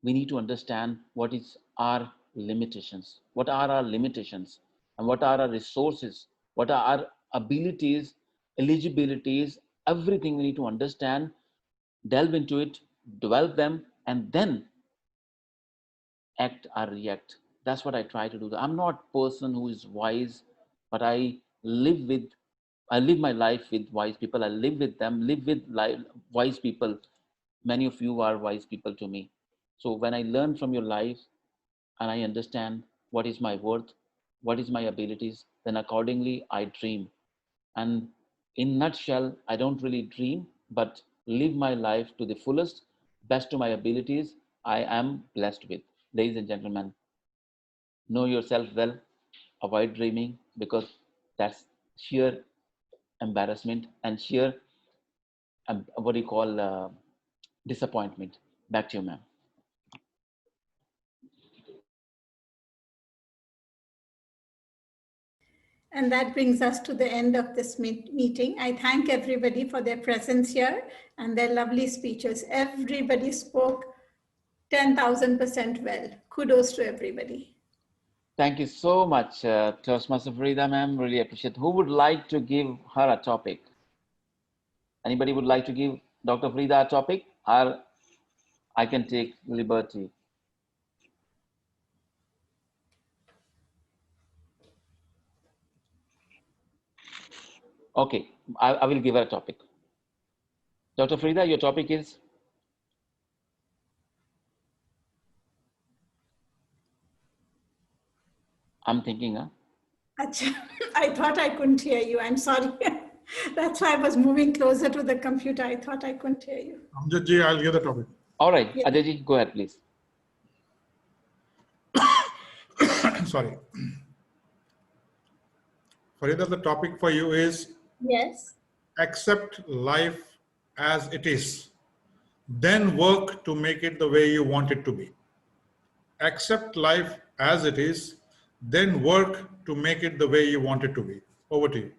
we need to understand what is our limitations, what are our limitations, and what are our resources, what are our abilities, eligibilities, everything we need to understand, delve into it, develop them, and then act or react. That's what I try to do. I'm not a person who is wise, but live with I live my life with wise people. I live with them, live with wise people. Many of you are wise people to me. So when I learn from your life and I understand what is my worth, what is my abilities, then accordingly I dream. And in nutshell, I don't really dream, but live my life to the fullest, best to my abilities I am blessed with. Ladies and gentlemen, know yourself well, avoid dreaming because that's sheer embarrassment and sheer, what do you call, disappointment. Back to you, ma'am. And that brings us to the end of this meeting. I thank everybody for their presence here and their lovely speeches. Everybody spoke 10,000% well. Kudos to everybody. Thank you so much, Toastmaster Farida, ma'am. Really appreciate. Who would like to give her a topic? Anybody would like to give Dr. Farida a topic? Or I can take liberty. Okay, I will give her a topic. Dr. Farida, your topic is? I'm thinking, huh? I thought I couldn't hear you. I'm sorry. That's why I was moving closer to the computer. I thought I couldn't hear you. Amjad ji, I'll give the topic. All right, yeah. Ajay ji, go ahead, please. Sorry. Farida, the topic for you is yes. Accept life as it is, then work to make it the way you want it to be. Accept life as it is, then work to make it the way you want it to be. Over to you.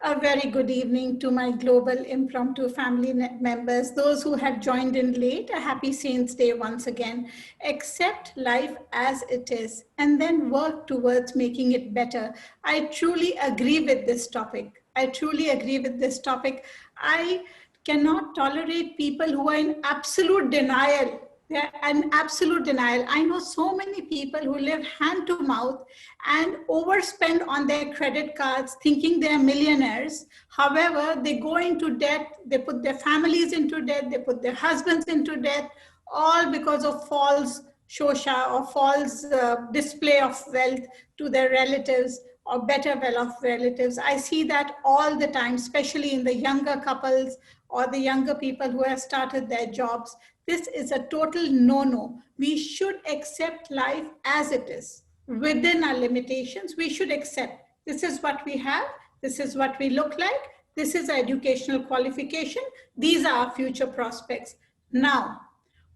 A very good evening to my Global Impromptu family members, those who have joined in late. A happy Saints Day once again. Accept life as it is and then work towards making it better. I truly agree with this topic. I truly agree with this topic. I cannot tolerate people who are in absolute denial. They're in absolute denial. I know so many people who live hand to mouth and overspend on their credit cards thinking they're millionaires. However, they go into debt, they put their families into debt, they put their husbands into debt, all because of false shosha or false display of wealth to their relatives or better well-off relatives. I see that all the time, especially in the younger couples or the younger people who have started their jobs. This is a total no-no. We should accept life as it is. Within our limitations, we should accept this is what we have, this is what we look like, this is our educational qualification, these are our future prospects. Now,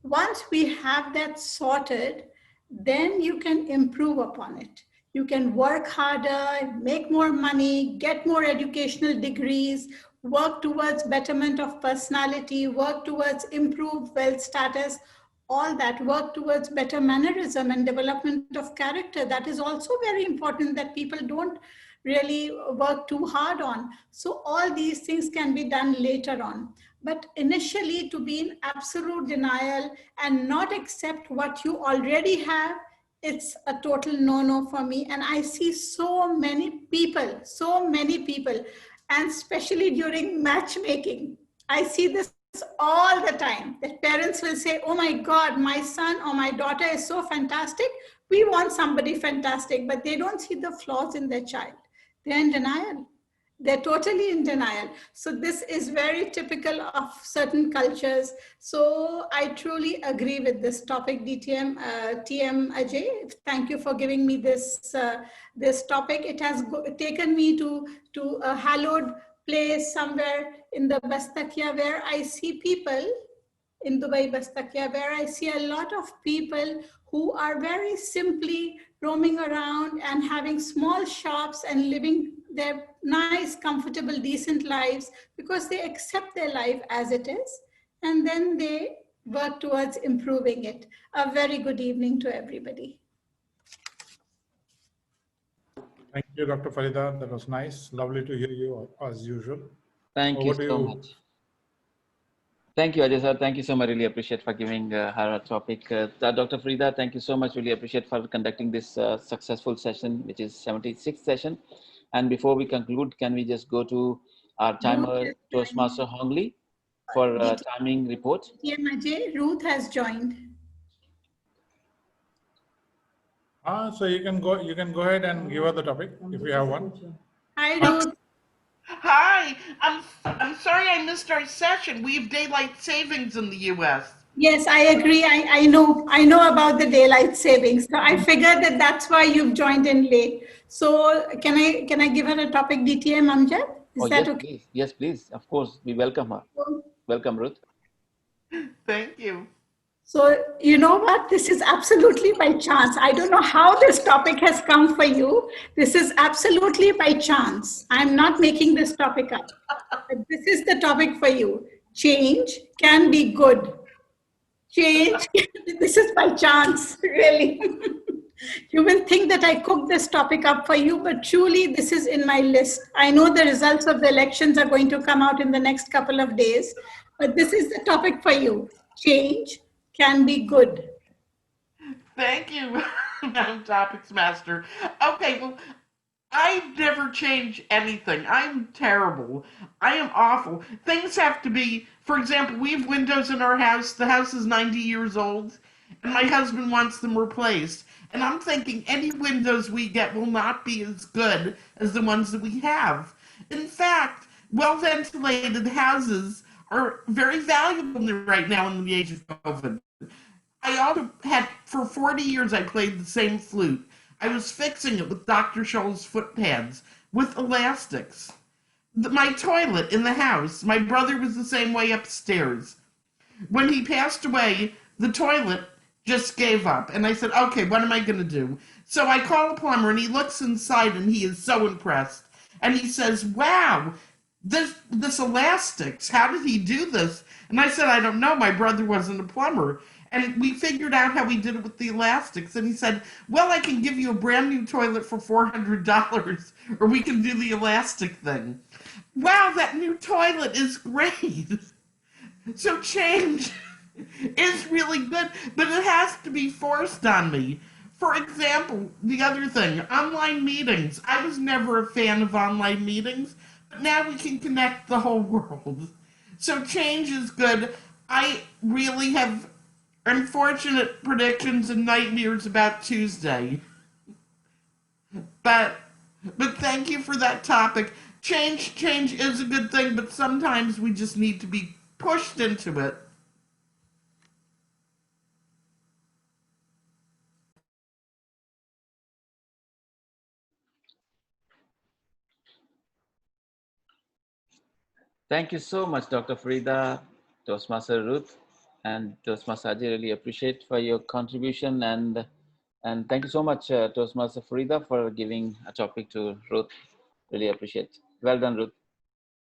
once we have that sorted, then you can improve upon it. You can work harder, make more money, get more educational degrees, work towards betterment of personality, work towards improved wealth status, all that, work towards better mannerism and development of character. That is also very important that people don't really work too hard on. So all these things can be done later on. But initially, to be in absolute denial and not accept what you already have, it's a total no-no for me. And I see so many people, and especially during matchmaking, I see this all the time, that parents will say, oh my God, my son or my daughter is so fantastic, we want somebody fantastic, but they don't see the flaws in their child. They're in denial. They're totally in denial. So this is very typical of certain cultures. So I truly agree with this topic, DTM, TM Ajay. Thank you for giving me this topic. It has taken me to a hallowed place somewhere in the Bastakia, where I see people in Dubai, Bastakia, where I see a lot of people who are very simply roaming around and having small shops and living their nice, comfortable, decent lives because they accept their life as it is, and then they work towards improving it. A very good evening to everybody. Thank you, Dr. Farida. That was nice. Lovely to hear you as usual. Thank you Over to so you. much. Thank you, Ajay sir. Thank you so much. Really appreciate for giving her a topic. Dr. Frida, thank you so much. Really appreciate for conducting this successful session, which is 76th session. And before we conclude, can we just go to our timer, Toastmaster Hongli, for timing report? DTM Ajay, Ruth has joined. So you can go ahead and give her the topic if you have one. Hi, Ruth. Hi, I'm sorry I missed our session. We have daylight savings in the U.S. Yes, I agree. I know about the daylight savings. So I figured that that's why you've joined in late. So can I give her a topic, DTM Amjad? Is that yes, okay? please. Yes, please. Of course, we welcome her. Welcome, Ruth. Thank you. So you know what? This is absolutely by chance. I don't know how this topic has come for you. This is absolutely by chance. I'm not making this topic up. But this is the topic for you. Change can be good. Change, this is by chance, really. You will think that I cooked this topic up for you, but truly this is in my list. I know the results of the elections are going to come out in the next couple of days, but this is the topic for you. Change can be good. Thank you, Madam Topics Master. Okay, well, I never change anything. I'm terrible. I am awful. Things have to be, for example, we have windows in our house. The house is 90 years old, and my husband wants them replaced. And I'm thinking any windows we get will not be as good as the ones that we have. In fact, well ventilated houses are very valuable right now in the age of COVID. I also had, for 40 years, I played the same flute. I was fixing it with Dr. Scholl's foot pads, with elastics. My toilet in the house, my brother was the same way upstairs. When he passed away, the toilet just gave up. And I said, okay, what am I going to do? So I call a plumber, and he looks inside, and he is so impressed. And he says, wow, this elastics, how did he do this? And I said, I don't know, my brother wasn't a plumber. And we figured out how we did it with the elastics. And he said, well, I can give you a brand new toilet for $400, or we can do the elastic thing. Wow, that new toilet is great. So change is really good, but it has to be forced on me. For example, the other thing, online meetings. I was never a fan of online meetings, but now we can connect the whole world. So change is good. I really have unfortunate predictions and nightmares about Tuesday. But thank you for that topic. Change is a good thing, but sometimes we just need to be pushed into it. Thank you so much, Dr. Frida, Toastmaster Ruth, and Toastmaster Ajay. Really appreciate for your contribution, and thank you so much, Toastmaster Frida, for giving a topic to Ruth. Really appreciate. Well done, Ruth.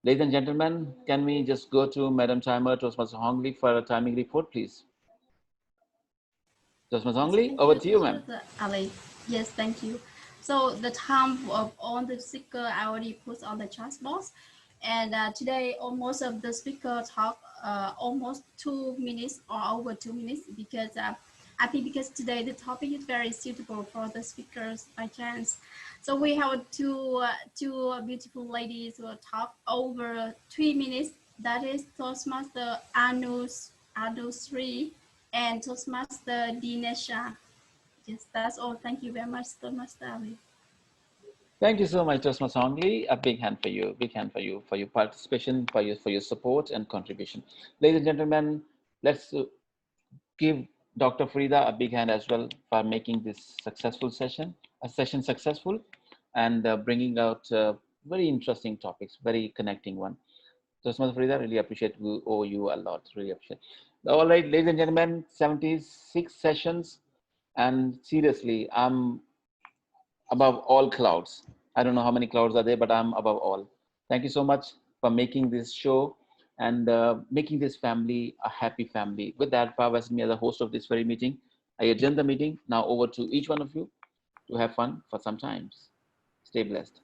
Ladies and gentlemen, can we just go to Madam Timer, Toastmaster Hongli, for a timing report, please? Toastmaster Yes, Hongli, thank over you, to you, ma'am. Mr. Ali. Yes, thank you. So the time of all the speaker I already put on the chat box, and today almost of the speaker talk almost 2 minutes or over 2 minutes because I think because today the topic is very suitable for the speakers by chance. So we have two beautiful ladies who will talk over 3 minutes. That is Toastmaster Anu 3 and Toastmaster Dinesha. Yes, that's all. Thank you very much, Toastmaster Ali. Thank you so much, Toastmaster Hongli. A big hand for you. Big hand for your participation, for your support and contribution. Ladies and gentlemen, let's give Dr. Frida a big hand as well for making this session successful, and bringing out very interesting topics, very connecting one. So, Smart Frida, really appreciate you, owe you a lot. Really appreciate. All right, ladies and gentlemen, 76 sessions, and seriously, I'm above all clouds. I don't know how many clouds are there, but I'm above all. Thank you so much for making this show and making this family a happy family. With that, Pav, as me as the host of this very meeting, I adjourn the meeting. Now over to each one of you to have fun for some times. Stay blessed.